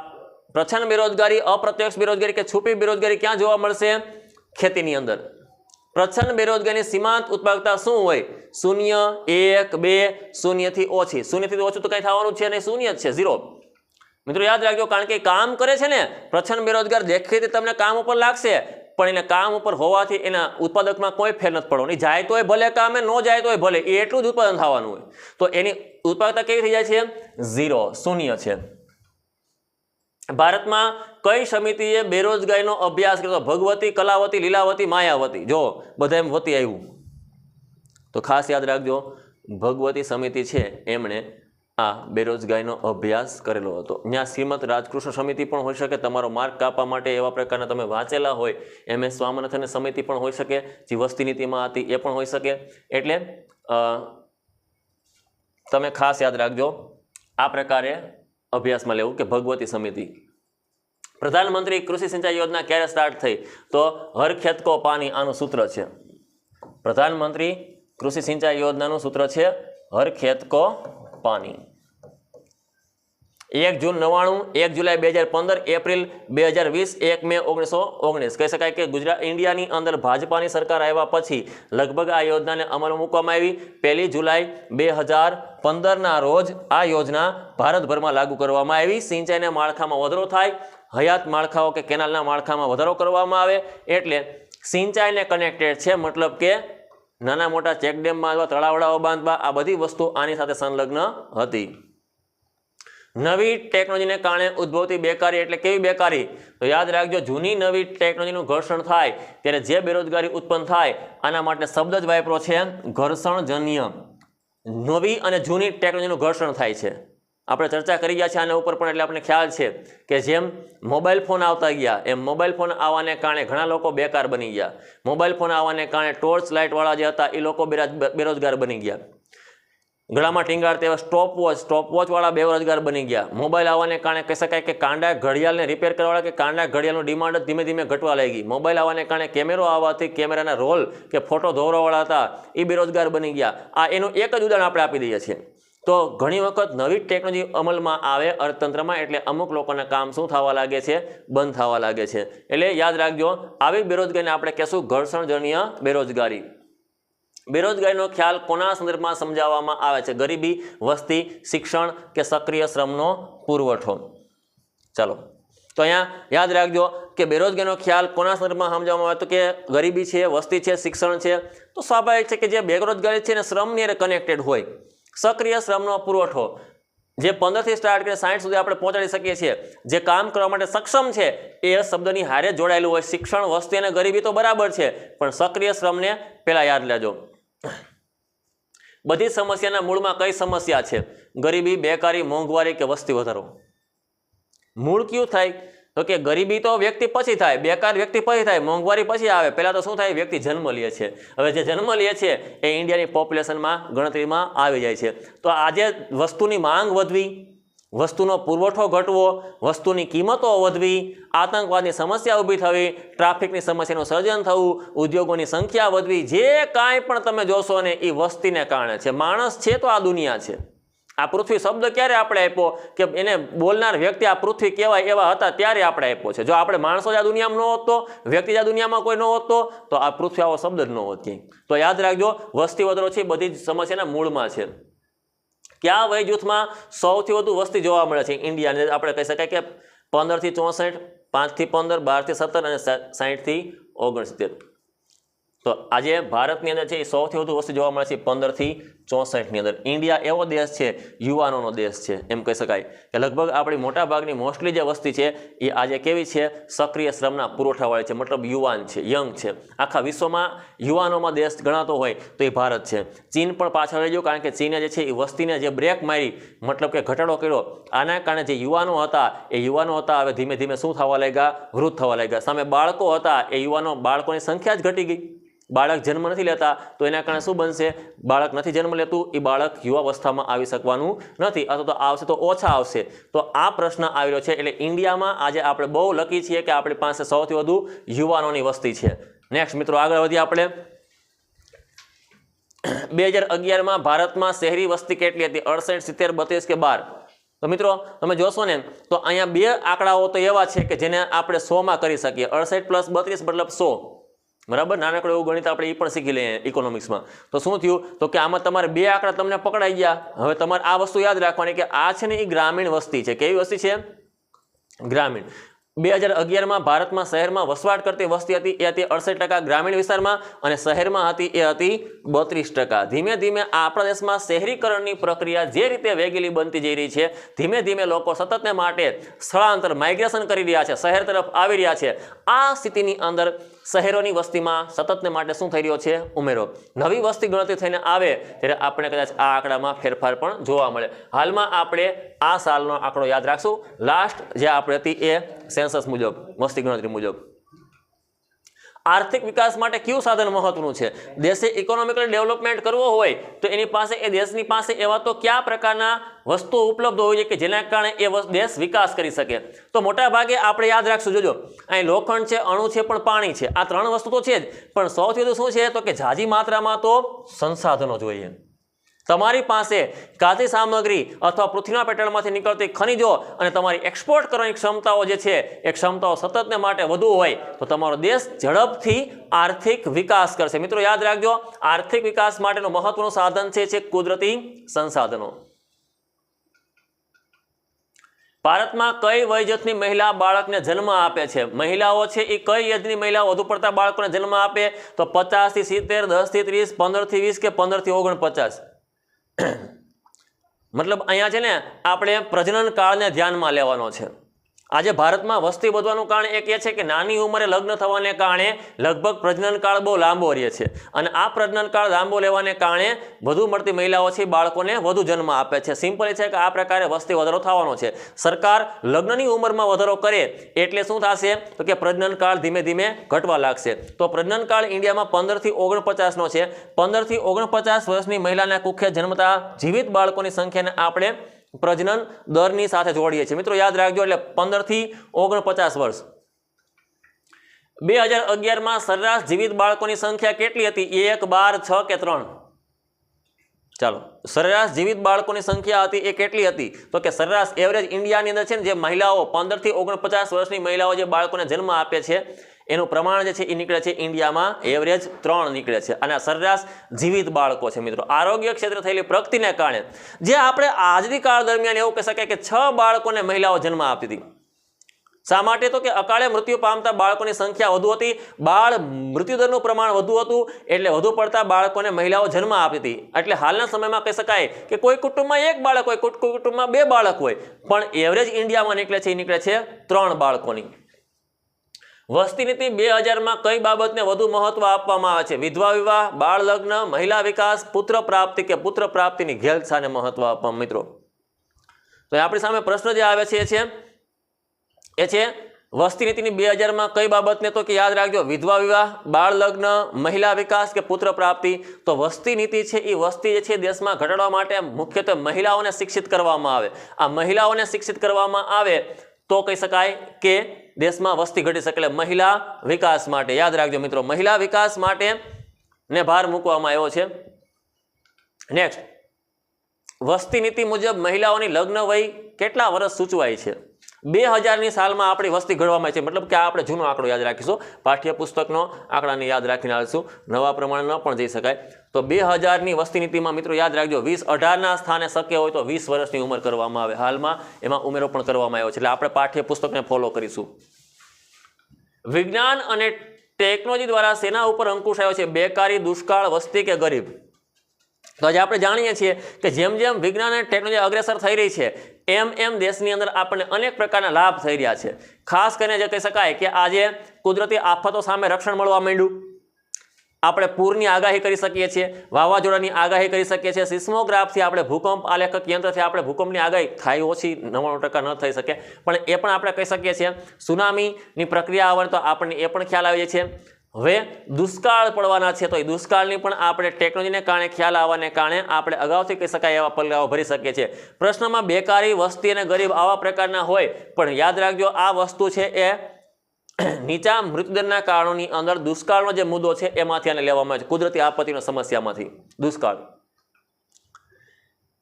પ્રચ્છન્ન બેરોજગારી, અપ્રત્યક્ષ બેરોજગારી કે છુપી બેરોજગારી ક્યાં જોવા મળશે? ખેતીની અંદર. પ્રચ્છન્ન બેરોજગારીની સીમાંત ઉત્પાદકતા શું હોય? 0, 1, 2, 0 થી ઓછી. 0 થી ઓછું તો કંઈ થવાનું છે નહીં, શૂન્ય જ છે, 0. મિત્રો યાદ રાખજો, કારણ કે કામ કરે છે ને પ્રચ્છન્ન બેરોજગાર, દેખીતી તમને કામ ઉપર લાગશે પણ એને કામ ઉપર હોવાથી એના ઉત્પાદકમાં કોઈ ફેર નથી પડવાનો. જાય તોય ભલે કામે, ન જાય તોય ભલે, એ એટલું જ ઉત્પાદન થવાનું હોય. તો એની ઉત્પાદકતા કેવી થઈ જાય છે? 0, શૂન્ય છે. ભારતમાં કઈ સમિતિએ બેરોજગારીનો અભ્યાસ કર્યો? ભગવતી, કલાવતી, લીલાવતી, માયાવતી. જો બધા એમ વતી આવ્યું તો ખાસ યાદ રાખજો, ભગવતી સમિતિ છે એમણે આ બેરોજગારીનો અભ્યાસ કરેલો હતો. ત્યાં શ્રીમદ રાજકૃષ્ણ સમિતિ પણ હોઈ શકે, તમારો માર્ક કાપવા માટે એવા પ્રકારના તમે વાંચેલા હોય. MS સ્વામિનાથન સમિતિ પણ હોઈ શકે, જે વસ્તી નીતિમાં હતી એ પણ હોઈ શકે. એટલે તમે ખાસ યાદ રાખજો આ પ્રકારે અભ્યાસમાં લેવું કે ભગવતી સમિતિ. પ્રધાનમંત્રી કૃષિ સિંચાઈ યોજના ક્યારે સ્ટાર્ટ થઈ? તો હર ખેત કો પાણી આનું સૂત્ર છે. પ્રધાનમંત્રી કૃષિ સિંચાઈ યોજનાનું સૂત્ર છે હર ખેત કો પાણી. 1 જૂન 99, 1 જુલાઈ 2015, એપ્રિલ 2020, 1 મે 1919. કહી શકાય કે ઇન્ડિયાની અંદર ભાજપાની સરકાર આવ્યા પછી લગભગ આ યોજનાને અમલમાં મૂકવામાં આવી. 1 જુલાઈ 2015ના રોજ આ યોજના ભારતભરમાં લાગુ કરવામાં આવી. સિંચાઈના માળખામાં વધારો થાય, હયાત માળખાઓ કે કેનાલના માળખામાં વધારો કરવામાં આવે, એટલે સિંચાઈને કનેક્ટેડ છે. મતલબ કે નાના મોટા ચેકડેમ બાંધવા, તળાવડાઓ બાંધવા, આ બધી વસ્તુ આની સાથે સંલગ્ન હતી. નવી ટેકનોલોજીને કારણે ઉદ્ભવતી બેકારી એટલે કેવી બેકારી? તો યાદ રાખજો, જૂની નવી ટેકનોલોજીનું ઘર્ષણ થાય ત્યારે જે બેરોજગારી ઉત્પન્ન થાય આના માટે શબ્દ જ વાપરો છે ઘર્ષણજન્ય. નવી અને જૂની ટેકનોલોજીનું ઘર્ષણ થાય છે. આપણે ચર્ચા કરી ગયા છે આના ઉપર પણ, એટલે આપણને ખ્યાલ છે કે જેમ મોબાઈલ ફોન આવતા ગયા એમ મોબાઈલ ફોન આવવાને કારણે ઘણા લોકો બેકાર બની ગયા. મોબાઈલ ફોન આવવાને કારણે ટોર્ચ લાઇટવાળા જે હતા એ લોકો બેરોજગાર બની ગયા. ગળામાં ટીંગાડતા એવા સ્ટોપવોચવાળા બેરોજગાર બની ગયા. મોબાઈલ આવવાને કારણે કહી શકાય કે કાંડા ઘડિયાળને રિપેર કરવાવાળા કે કાંડા ઘડિયાળનું ડિમાન્ડ જ ધીમે ધીમે ઘટવા લાગી. મોબાઈલ આવવાને કારણે કેમેરો આવવાથી કેમેરાના રોલ કે ફોટો દોરવાવાળા હતા એ બેરોજગાર બની ગયા. આ એનું એક જ ઉદાહરણ આપણે આપી દઈએ છીએ. તો ઘણી વખત નવી ટેકનોલોજી અમલમાં આવે અર્થતંત્રમાં એટલે અમુક લોકોના કામ શું થવા લાગે છે? બંધ થવા લાગે છે. એટલે યાદ રાખજો, આવી બેરોજગારીને આપણે કહેશું ઘર્ષણજન્ય બેરોજગારી. બેરોજગારીનો ખ્યાલ કોના સંદર્ભમાં સમજાવવામાં આવે છે? ગરીબી, વસ્તી, શિક્ષણ કે સક્રિય શ્રમનો પુરવઠો. ચાલો, તો અહીંયા યાદ રાખજો કે બેરોજગારીનો ખ્યાલ કોના સંદર્ભમાં સમજાવવામાં આવે તો કે ગરીબી છે, વસ્તી છે, શિક્ષણ છે. તો સ્વાભાવિક છે કે જે બેરોજગારી છે ને શ્રમની કનેક્ટેડ હોય. સક્રિય શ્રમનો પુરવઠો, જે 15 થી સ્ટાર્ટ કરીને 60 સુધી આપણે પહોંચાડી શકીએ છીએ, જે કામ કરવા માટે સક્ષમ છે એ શબ્દની હારે જોડાયેલું હોય. શિક્ષણ, વસ્તી અને ગરીબી તો બરાબર છે, પણ સક્રિય શ્રમને પહેલા યાદ લેજો. બધી સમસ્યાના મૂળમાં કઈ સમસ્યા છે? ગરીબી, બેકારી, મોંઘવારી કે વસ્તી વધારો? મૂળ કયું થાય? તો કે ગરીબી તો વ્યક્તિ પછી થાય, બેકાર વ્યક્તિ પછી થાય, મોંઘવારી પછી આવે. પહેલા તો શું થાય? વ્યક્તિ જન્મ લે છે. હવે જે જન્મ લે છે એ ઇન્ડિયાની પોપ્યુલેશનમાં ગણતરીમાં આવી જાય છે. તો આજે વસ્તુની માંગ વધવી, વસ્તુનો પુરવઠો ઘટવો, વસ્તુની કિંમતો વધવી, આતંકવાદની સમસ્યા ઊભી થવી, ટ્રાફિકની સમસ્યાનું સર્જન થવું, ઉદ્યોગોની સંખ્યા વધવી, જે કાંઈ પણ તમે જોશો ને એ વસ્તીને કારણે છે. માણસ છે તો આ દુનિયા છે. આ પૃથ્વી શબ્દ ક્યારે આપણે આપ્યો? કે એને બોલનાર વ્યક્તિ આ પૃથ્વી કહેવાય એવા હતા ત્યારે આપણે આપ્યો છે. જો આપણે માણસો જ આ દુનિયામાં ન હોત તો, વ્યક્તિ જ આ દુનિયામાં કોઈ ન હોત તો આ પૃથ્વી આવો શબ્દ જ ન હોત ક્યાંય. તો યાદ રાખજો, વસ્તી વધારો છે બધી જ સમસ્યાના મૂળમાં છે. કયા વય જૂથમાં સૌથી વધુ વસ્તી જોવા મળે છે ઇન્ડિયાને? આપણે કહી શકાય કે 15 થી 64, 5 થી 15, 12 થી 17 અને 60 થી 69. તો આજે ભારતની અંદર છે એ સૌથી વધુ વસ્તી જોવા મળે છે 15 થી 64 ની અંદર. ઇન્ડિયા એવો દેશ છે, યુવાનોનો દેશ છે એમ કહી શકાય કે લગભગ આપણી મોટા ભાગની મોસ્ટલી જે વસ્તી છે એ આજે કેવી છે? સક્રિય શ્રમના પુરવઠાવાળી છે, મતલબ યુવાન છે, યંગ છે. આખા વિશ્વમાં યુવાનોમાં દેશ ગણાતો હોય તો એ ભારત છે. ચીન પણ પાછળ રહી ગયો, કારણ કે ચીને જે છે એ વસ્તીને જે બ્રેક મારી, મતલબ કે ઘટાડો કર્યો. આના કારણે જે યુવાનો હતા હવે ધીમે ધીમે શું થવા લાગ્યા? વૃદ્ધ થવા લાગ્યા. સામે બાળકો હતા એ બાળકોની સંખ્યા જ ઘટી ગઈ. બાળક જન્મ નથી લેતા તો એના કારણે શું બનશે? બાળક નથી જન્મ લેતું, એ બાળક યુવાવસ્થામાં આવી શકવાનું નથી, અથવા તો આવશે તો ઓછા આવશે. તો આ પ્રશ્ન આવી રહ્યો છે. એટલે ઇન્ડિયામાં આજે આપણે બહુ લકી છીએ કે આપણી પાસે સૌથી વધુ યુવાનોની વસ્તી છે. નેક્સ્ટ મિત્રો આગળ વધીએ આપણે. 2011માં ભારતમાં શહેરી વસ્તી કેટલી હતી? 68, 70, 32 કે 12? તો મિત્રો તમે જોશો ને તો અહીંયા બે આંકડાઓ તો એવા છે કે જેને આપણે 100માં કરી શકીએ. 68 + 32 મતલબ 100. બરાબર? નાનકડું એવું ગણિત આપણે એ પણ શીખી લઈએ ઇકોનોમિક્સમાં. તો શું થયું? તો કે આમાં તમારે બે આંકડા તમને પકડાઈ ગયા. હવે તમારે આ વસ્તુ યાદ રાખવાની કે આ છે ને એ ગ્રામીણ વસ્તી છે. કેવી વસ્તી છે? ગ્રામીણ. 2011માં ભારતમાં શહેરમાં વસવાટ કરતી વસ્તી હતી એ હતી 68%, ગ્રામીણ વિસ્તારમાં અને શહેરમાં હતી એ હતી 32%. ધીમે ધીમે આપણા દેશમાં શહેરીકરણની પ્રક્રિયા જે રીતે વેગીલી બનતી જઈ રહી છે, ધીમે ધીમે લોકો સતતને માટે સ્થળાંતર, માઇગ્રેશન કરી રહ્યા છે, શહેર તરફ આવી રહ્યા છે. આ સ્થિતિની અંદર શહેરોની વસ્તીમાં સતતને માટે શું થઈ રહ્યો છે? ઉમેરો. નવી વસ્તી ગણતરી થઈને આવે ત્યારે આપણે કદાચ આ આંકડામાં ફેરફાર પણ જોવા મળે. હાલમાં આપણે આ સાલનો આંકડો યાદ રાખશું. લાસ્ટ જે આપણે હતી એ સેન્સસ મુજબ, વસ્તી ગણતરી મુજબ. આર્થિક વિકાસ માટે કયું સાધન મહત્વનું છે? દેશે ઇકોનોમિકલ ડેવલપમેન્ટ કરવો હોય તો એની પાસે, એ દેશની પાસે એવા તો કયા પ્રકારના વસ્તુઓ ઉપલબ્ધ હોય છે કે જેના કારણે એ દેશ વિકાસ કરી શકે? તો મોટા ભાગે આપણે યાદ રાખશું. જોજો, અહીં લોખંડ છે, અણુ છે, પણ પાણી છે. આ ત્રણ વસ્તુ તો છે જ, પણ સૌથી વધુ શું છે? તો કે ઝાઝી માત્રામાં તો સંસાધનો જોઈએ. તમારી પાસે કાચી સામગ્રી અથવા પૃથ્વીના પેટાળમાંથી નીકળતી ખનિજો અને તમારી એક્સપોર્ટ કરવાની ક્ષમતાઓ જે છે એ ક્ષમતાઓ સતતને માટે વધુ હોય તો તમારો દેશ ઝડપથી આર્થિક વિકાસ કરશે. મિત્રો યાદ રાખજો, આર્થિક વિકાસ માટેનું મહત્વનું સાધન છે કુદરતી સંસાધનો. ભારતમાં કઈ વયજૂથની મહિલા બાળકને જન્મ આપે છે? મહિલાઓ છે એ કઈ એજની મહિલાઓ વધુ પડતા બાળકોને જન્મ આપે? તો 50 થી 70, 10 થી 30, 15 થી 20 કે 15 થી 49? મતલબ અહીંયા છે ને આપણે પ્રજનન કાળને ધ્યાનમાં લેવાનો છે. આજે ભારતમાં વસ્તી વધવાનું કારણ એક એ છે કે નાની ઉંમરે લગ્ન થવાને કારણે લગભગ પ્રજનન કાળ બહુ લાંબો રહે છે, અને આ પ્રજનન કાળ લાંબો લેવાને કારણે વધુ મળતી મહિલાઓ છે બાળકોને વધુ જન્મ આપે છે. સિમ્પલ એ છે કે આ પ્રકારે વસ્તી વધારો થવાનો છે. સરકાર લગ્નની ઉંમરમાં વધારો કરે એટલે શું થશે? તો કે પ્રજનન કાળ ધીમે ધીમે ઘટવા લાગશે. તો પ્રજનન કાળ ઇન્ડિયામાં 15 થી 49નો છે. 15 થી 49 વર્ષની મહિલાના કુખ્યાત જન્મતા જીવિત બાળકોની સંખ્યાને આપણે પ્રજનન દરની સાથે જોડીએ છીએ. મિત્રો યાદ રાખજો, એટલે 15 થી 49 વર્ષ. 2011માં સરેરાશ જીવિત બાળકોની સંખ્યા કેટલી હતી? 1, 12, 6 કે 3? ચાલો, સરેરાશ જીવિત બાળકોની સંખ્યા હતી એ કેટલી હતી? તો કે સરેરાશ એવરેજ ઇન્ડિયાની અંદર છે ને જે મહિલાઓ 15 થી 49 વર્ષની મહિલાઓ જે બાળકોને જન્મ આપે છે એનું પ્રમાણ જે છે એ નીકળે છે ઇન્ડિયામાં એવરેજ 3 નીકળે છે, અને આ સરેરાશ જીવિત બાળકો છે. મિત્રો આરોગ્ય ક્ષેત્રે થયેલી પ્રગતિને કારણે જે આપણે આજની કાળ દરમિયાન એવું કહી શકાય કે 6 બાળકોને મહિલાઓ જન્મ આપતી હતી. શા માટે? તો કે અકાળે મૃત્યુ પામતા બાળકોની સંખ્યા વધુ હતી, બાળ મૃત્યુદરનું પ્રમાણ વધુ હતું, એટલે વધુ પડતા બાળકોને મહિલાઓ જન્મ આપી હતી. એટલે હાલના સમયમાં કહી શકાય કે કોઈ કુટુંબમાં 1 બાળક હોય, કોઈ કુટુંબમાં 2 બાળક હોય, પણ એવરેજ ઇન્ડિયામાં નીકળે છે 3 બાળકોની. વસ્તી નીતિ 2000માં કઈ બાબતને વધુ મહત્વ આપવામાં આવે છે? વિધવા વિવાહ, બાળ લગ્ન, મહિલા વિકાસ, પુત્ર પ્રાપ્તિ કે પુત્ર પ્રાપ્તિની ઘેલછાને મહત્વ આપવામાં. મિત્રો તો આપણી સામે પ્રશ્ન જે આવે છે એ છે વસ્તી નીતિની 2000માં કઈ બાબતને? તો કે યાદ રાખજો, વિધવા વિવાહ, બાળ લગ્ન, મહિલા વિકાસ કે પુત્ર પ્રાપ્તિ. તો વસ્તી નીતિ છે એ વસ્તી જે છે દેશમાં ઘટાડવા માટે મુખ્યત્વે મહિલાઓને શિક્ષિત કરવામાં આવે. આ મહિલાઓને શિક્ષિત કરવામાં આવે તો કહી શકાય કે દેશમાં વસ્તી ઘટી શકે. એટલે મહિલા વિકાસ માટે યાદ રાખજો મિત્રો, મહિલા વિકાસ માટે ને ભાર મૂકવામાં આવ્યો છે. નેક્સ્ટ, વસ્તી નીતિ મુજબ મહિલાઓની લગ્ન વય કેટલા વર્ષ સૂચવાય છે? 2000ની સાલમાં આપણી વસ્તી ઘડવામાં છે, મતલબ કે આપણે જૂનો આંકડો યાદ રાખીશું, પાઠ્યપુસ્તકનો આંકડાને યાદ રાખીને આવીશું, નવા પ્રમાણે ન પણ જઈ શકાય. તો 2000ની વસ્તી નીતિમાં મિત્રો યાદ રાખજો, 2018ના સ્થાને શક્ય હોય તો 20 વર્ષની ઉંમર કરવામાં આવે. હાલમાં એમાં ઉમેરો પણ કરવામાં આવ્યો છે, એટલે આપણે પાઠ્યપુસ્તકને ફોલો કરીશું. વિજ્ઞાન અને ટેકનોલોજી દ્વારા સેના ઉપર અંકુશ આવ્યો છે? બેકારી, દુષ્કાળ, વસ્તી કે ગરીબ? તો આજે આપણે જાણીએ છીએ કે જેમ જેમ વિજ્ઞાન અને ટેકનોલોજી અગ્રેસર થઈ રહી છે એમ દેશની અંદર આપણને અનેક પ્રકારના લાભ થઈ રહ્યા છે. ખાસ કરીને જે કહી શકાય કે આજે કુદરતી આફતો સામે રક્ષણ મળવા માંડ્યું, આપણે પૂરની આગાહી કરી શકીએ છીએ, વાવાઝોડાની આગાહી કરી શકીએ છીએ, સિસ્મોગ્રાફથી આપણે ભૂકંપ આલેખક યંત્રથી આપણે ભૂકંપની આગાહી થાય ઓછી 99% ન થઈ શકે પણ એ પણ આપણે કહી શકીએ છીએ. સુનામીની પ્રક્રિયા આવે તો આપણને એ પણ ખ્યાલ આવી જાય છે. હવે દુષ્કાળ પડવાના છે તો એ દુષ્કાળની પણ આપણે ટેકનોલોજીને કારણે ખ્યાલ આવવાને કારણે આપણે અગાઉથી કહી શકાય એવા પગલાઓ ભરી શકીએ છીએ. પ્રશ્નમાં બેકારી, વસ્તી અને ગરીબ આવા પ્રકારના હોય, પણ યાદ રાખજો આ વસ્તુ છે એ નીચા મૃત્યુદરના કારણોની અંદર દુષ્કાળનો જે મુદ્દો છે એમાંથી આને લેવામાં આવે છે, કુદરતી આપત્તિની સમસ્યામાંથી. દુષ્કાળ.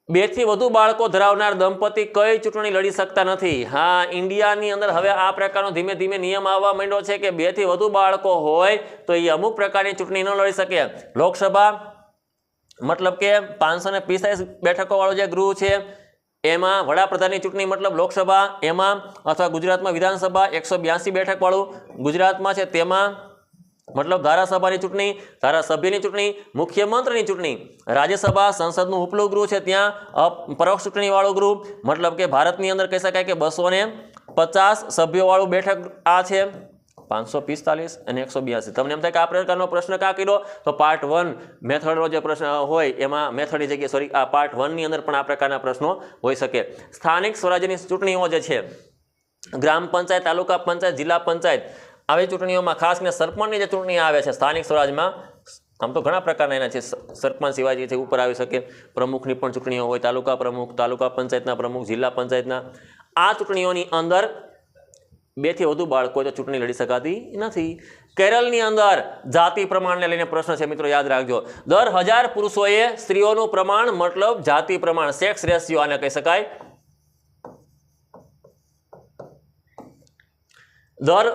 2 થી વધુ બાળકો ધરાવનાર દંપતી કઈ ચૂંટણી લડી શકતા નથી? હા, ઇન્ડિયાની અંદર હવે આ પ્રકારનો ધીમે ધીમે નિયમ આવવા માંડ્યો છે કે 2 થી વધુ બાળકો હોય તો એ અમુક પ્રકારની ચૂંટણી ન લડી શકે. લોકસભા મતલબ કે 545 બેઠકો વાળો જે ગૃહ છે એમાં, વડાપ્રધાનની ચૂંટણી મતલબ લોકસભા એમાં, અથવા ગુજરાતમાં વિધાનસભા 182 બેઠક વાળું ગુજરાતમાં છે તેમાં, મતલબ ધારાસભાની ચૂંટણી, ધારાસભ્યની ચૂંટણી, મુખ્યમંત્રીની ચૂંટણી, રાજ્યસભા સંસદનું ઉપલું ગૃહ છે ત્યાં પરોક્ષ ચૂંટણી વાળું ગૃહ, મતલબ કે ભારતની અંદર કહી શકાય કે 250 સભ્યો વાળું બેઠક આ છે 545 અને 182. તમને એમ થાય કે આ પ્રકારનો પ્રશ્ન ક્યાં કર્યો? તો પાર્ટ 1 મેથડનો જે પ્રશ્ન હોય એમાં મેથડની જગ્યાએ આ પાર્ટ 1ની અંદર પણ આ પ્રકારના પ્રશ્નો હોઈ શકે. સ્થાનિક સ્વરાજ્યની ચૂંટણીઓ જે છે, ગ્રામ પંચાયત, તાલુકા પંચાયત, જિલ્લા પંચાયત, આવી ચૂંટણીઓમાં ખાસ કરીને સરપંચની જે ચૂંટણી આવે છે સ્થાનિક સ્વરાજમાં, આમ તો ઘણા પ્રકારના એના છે, સરપંચ સિવાય જે છે ઉપર આવી શકે, પ્રમુખની પણ ચૂંટણીઓ હોય, તાલુકા પ્રમુખ, તાલુકા પંચાયતના પ્રમુખ, જિલ્લા પંચાયતના. આ ચૂંટણીઓની અંદર 2 થી વધુ બાળકો તો ચૂંટણી લડી શકાતી નથી. કેરળની અંદર જાતિ પ્રમાણને લઈને પ્રશ્ન છે મિત્રો, યાદ રાખજો. દર 1000 પુરુષોએ સ્ત્રીઓનું પ્રમાણ, મતલબ જાતિ પ્રમાણ, સેક્સ રેશિયો આને કહી શકાય. દર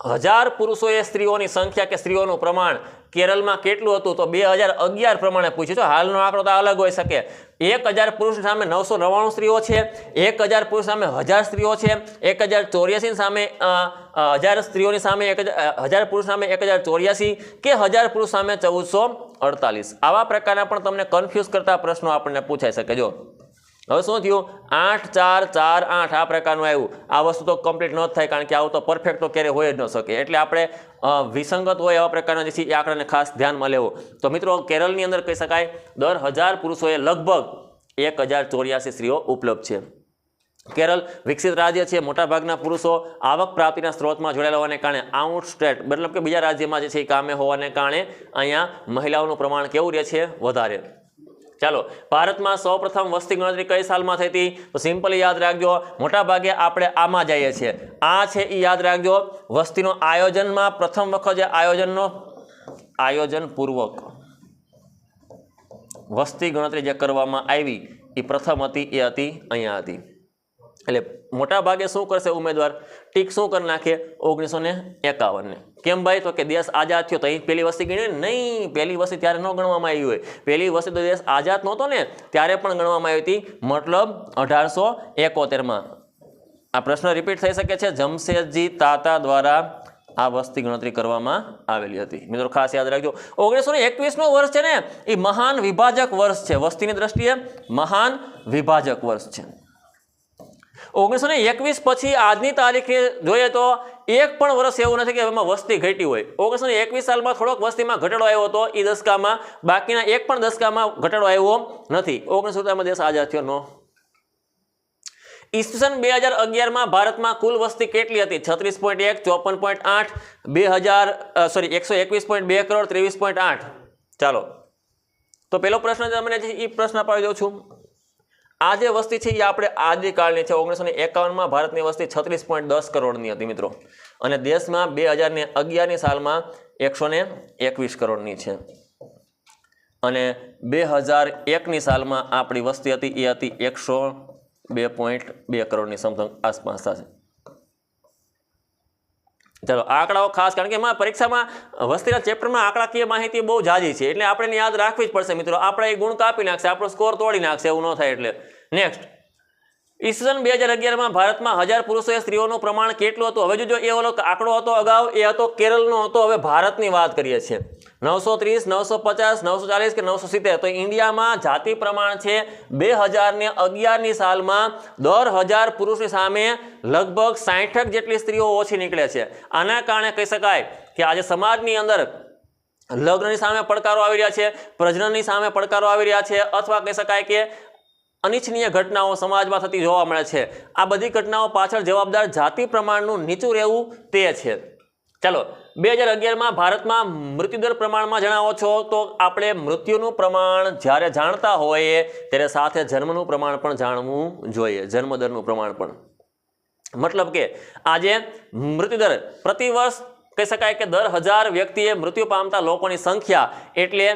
1000 પુરુષોએ સ્ત્રીઓની સંખ્યા કે સ્ત્રીઓનું પ્રમાણ કેરળમાં કેટલું હતું? તો 2011 પ્રમાણે પૂછ્યું છે. હાલનો આંકડો તો અલગ હોઈ શકે. 1000 પુરુષ સામે 999 સ્ત્રીઓ છે, 1000 પુરુષ સામે 1000 સ્ત્રીઓ છે, 1084 સામે 1000 સ્ત્રીઓની સામે 1000 પુરુષ સામે 1084 કે 1000 પુરુષ સામે 1448. આવા પ્રકારના પણ તમને કન્ફ્યુઝ કરતા પ્રશ્નો આપણને પૂછાઈ શકે. જો હવે શું થયું? 8 4 4 8 આ પ્રકારનું આવ્યું. આ વસ્તુ તો કમ્પ્લીટ ન થાય, કારણ કે આવું તો પરફેક્ટ તો ક્યારે હોય જ ન શકે. એટલે આપણે વિસંગત હોય એવા પ્રકારના જે છે એ આંકડાને ખાસ ધ્યાનમાં લેવો. તો મિત્રો કેરળની અંદર કહી શકાય દર 1000 પુરુષોએ લગભગ 1084 સ્ત્રીઓ ઉપલબ્ધ છે. કેરળ વિકસિત રાજ્ય છે, મોટાભાગના પુરુષો આવક પ્રાપ્તિના સ્ત્રોતમાં જોડાયેલા હોવાને કારણે આઉટ સ્ટેટ, મતલબ કે બીજા રાજ્યમાં જે છે એ કામે હોવાને કારણે અહીંયા મહિલાઓનું પ્રમાણ કેવું રહે છે? વધારે. ચાલો, ભારતમાં સૌપ્રથમ વસ્તી ગણતરી કઈ સાલમાં થઈ હતી? તો સિમ્પલી યાદ રાખજો, મોટા ભાગે આપણે આમાં જઈએ છીએ. આ છે એ યાદ રાખજો, વસ્તીનો આયોજનમાં પ્રથમ વખત જે આયોજન પૂર્વક વસ્તી ગણતરી જે કરવામાં આવી એ પ્રથમ હતી, એ હતી અહીંયા હતી. એટલે મોટા ભાગે શું કરશે ઉમેદવાર? ટીક શું કરી નાખે? 1951. કેમ ભાઈ? તો કે દેશ આઝાદ થયો તો અહીં પહેલી વસ્તી ગણી નહીં. પહેલી વસ્તી ત્યારે ન ગણવામાં આવી હોય. પહેલી વસ્તી તો દેશ આઝાદ નહોતો ને ત્યારે પણ ગણવામાં આવી હતી, મતલબ 1871માં. આ પ્રશ્ન રિપીટ થઈ શકે છે. જમશેદજી તાતા દ્વારા આ વસ્તી ગણતરી કરવામાં આવેલી હતી. મિત્રો ખાસ યાદ રાખજો 1921નું વર્ષ છે ને એ મહાન વિભાજક વર્ષ છે. વસ્તીની દ્રષ્ટિએ મહાન વિભાજક વર્ષ છે. 1921 પછી આજની તારીખે જોઈએ તો એક પણ વર્ષ એવું નથી કે એમાં વસ્તી ઘટી હોય. 1921 સાલમાં થોડોક વસ્તીમાં ઘટાડો આવ્યો હતો એ દશકામાં, બાકીના એક પણ દશકામાં ઘટાડો આવ્યો નથી. 1970માં દેશ આઝાદ થયો નો. ઈસવીસન 2011માં ભારતમાં કુલ વસ્તી કેટલી હતી? 36.1, 54.8, 121.2 કરોડ, 23.8. ચાલો તો પહેલો પ્રશ્ન તમને એ પ્રશ્ન અપાવી દઉં છું. આ જે વસ્તી છે એ આપણે આદિકાળની છે. 1951માં ભારતની વસ્તી 36.10 કરોડની હતી મિત્રો, અને દેશમાં 2011ની સાલમાં 121 કરોડની છે, અને 2001ની સાલમાં આપણી વસ્તી હતી એ હતી 102.2 કરોડની સમથિંગ આસપાસ થશે. ચાલો આંકડાઓ ખાસ, કારણ કે એમાં પરીક્ષામાં વસ્તીના ચેપ્ટરમાં આંકડાકીય માહિતી બહુ જાજી છે એટલે આપણે યાદ રાખવી જ પડશે મિત્રો. આપણે એ ગુણ કાપી નાખશે, આપણો સ્કોર તોડી નાખશે, એવું ન થાય એટલે. નેક્સ્ટ, ઈસવીસન 2011માં ભારતમાં 1000 પુરુષોએ સ્ત્રીઓનું પ્રમાણ કેટલું હતું? હવે જો એ ઓલો આંકડો હતો અગાઉ એ હતો કેરળનો હતો, હવે ભારતની વાત કરીએ છીએ. 930, 950, 940 કે 970. તો ઇન્ડિયામાં જાતિ પ્રમાણ છે 2011ની સાલમાં દર 1000 પુરુષની સામે લગભગ 60 જેટલી સ્ત્રીઓ ઓછી નીકળે છે. આના કારણે કહી શકાય કે આજે સમાજની અંદર લગ્નની સામે પડકારો આવી રહ્યા છે, પ્રજનનની સામે પડકારો આવી રહ્યા છે, અથવા કહી શકાય કે અનિચ્છનીય ઘટનાઓ સમાજમાં થતી જોવા મળે છે. આ બધી ઘટનાઓ પાછળ જવાબદાર જાતિ પ્રમાણનું નીચું રહેવું તે છે. ચાલો 2011માં ભારતમાં મૃત્યુદર પ્રમાણમાં જણાવો છો તો આપણે મૃત્યુનું પ્રમાણ જ્યારે જાણતા હોઈએ ત્યારે સાથે જન્મનું પ્રમાણ પણ જાણવું જોઈએ, જન્મદરનું પ્રમાણ પણ. મતલબ કે આજે મૃત્યુદર પ્રતિ વર્ષ કહી શકાય કે દર 1000 વ્યક્તિએ મૃત્યુ પામતા લોકોની સંખ્યા એટલે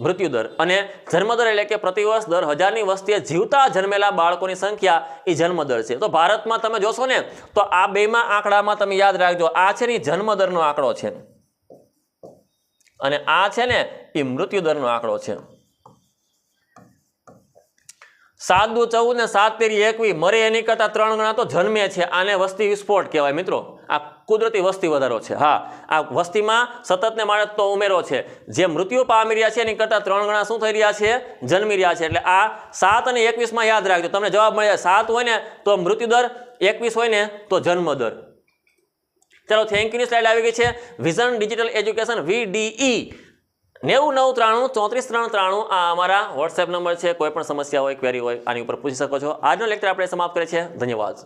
મૃત્યુદર, અને જન્મદર એટલે કે પ્રતિવર્ષ દર 1000ની વસ્તીએ જીવતા જન્મેલા બાળકોની સંખ્યા એ જન્મદર છે. તો ભારતમાં તમે જોશો ને તો આ બેમાં આંકડામાં તમે યાદ રાખજો, આ છે ને જન્મદરનો આંકડો છે અને આ છે ને એ મૃત્યુદરનો આંકડો છે. 7 દુ 14 ને 7 તેરી 21 મરે એની કરતા 3 ગણા તો જન્મે છે. આને વસ્તી વિસ્ફોટ કહેવાય મિત્રો. આ કુદરતી વસ્તી વધારો છે. હા, આ વસ્તીમાં સતત ને માળતો ઉમેરો છે. જે મૃત્યુ પામી રહ્યા છે એની કરતા 3 ગણા શું થઈ રહ્યા છે? જન્મી રહ્યા છે. એટલે આ 7 અને 21માં યાદ રાખજો, તમને જવાબ મળે. 7 હોય ને તો મૃત્યુદર, 21 હોય ને તો જન્મદર. ચાલો થેન્ક યુની સ્લાઇડ આવી ગઈ છે. વિઝન ડિજિટલ એજ્યુકેશન VDE 9993343393 આ અમારા વોટ્સએપ નંબર છે. કોઈ પણ સમસ્યા હોય, ક્વેરી હોય આની ઉપર પૂછી શકો છો. આજનો લેક્ચર આપણે સમાપ્ત કરીએ છીએ. ધન્યવાદ.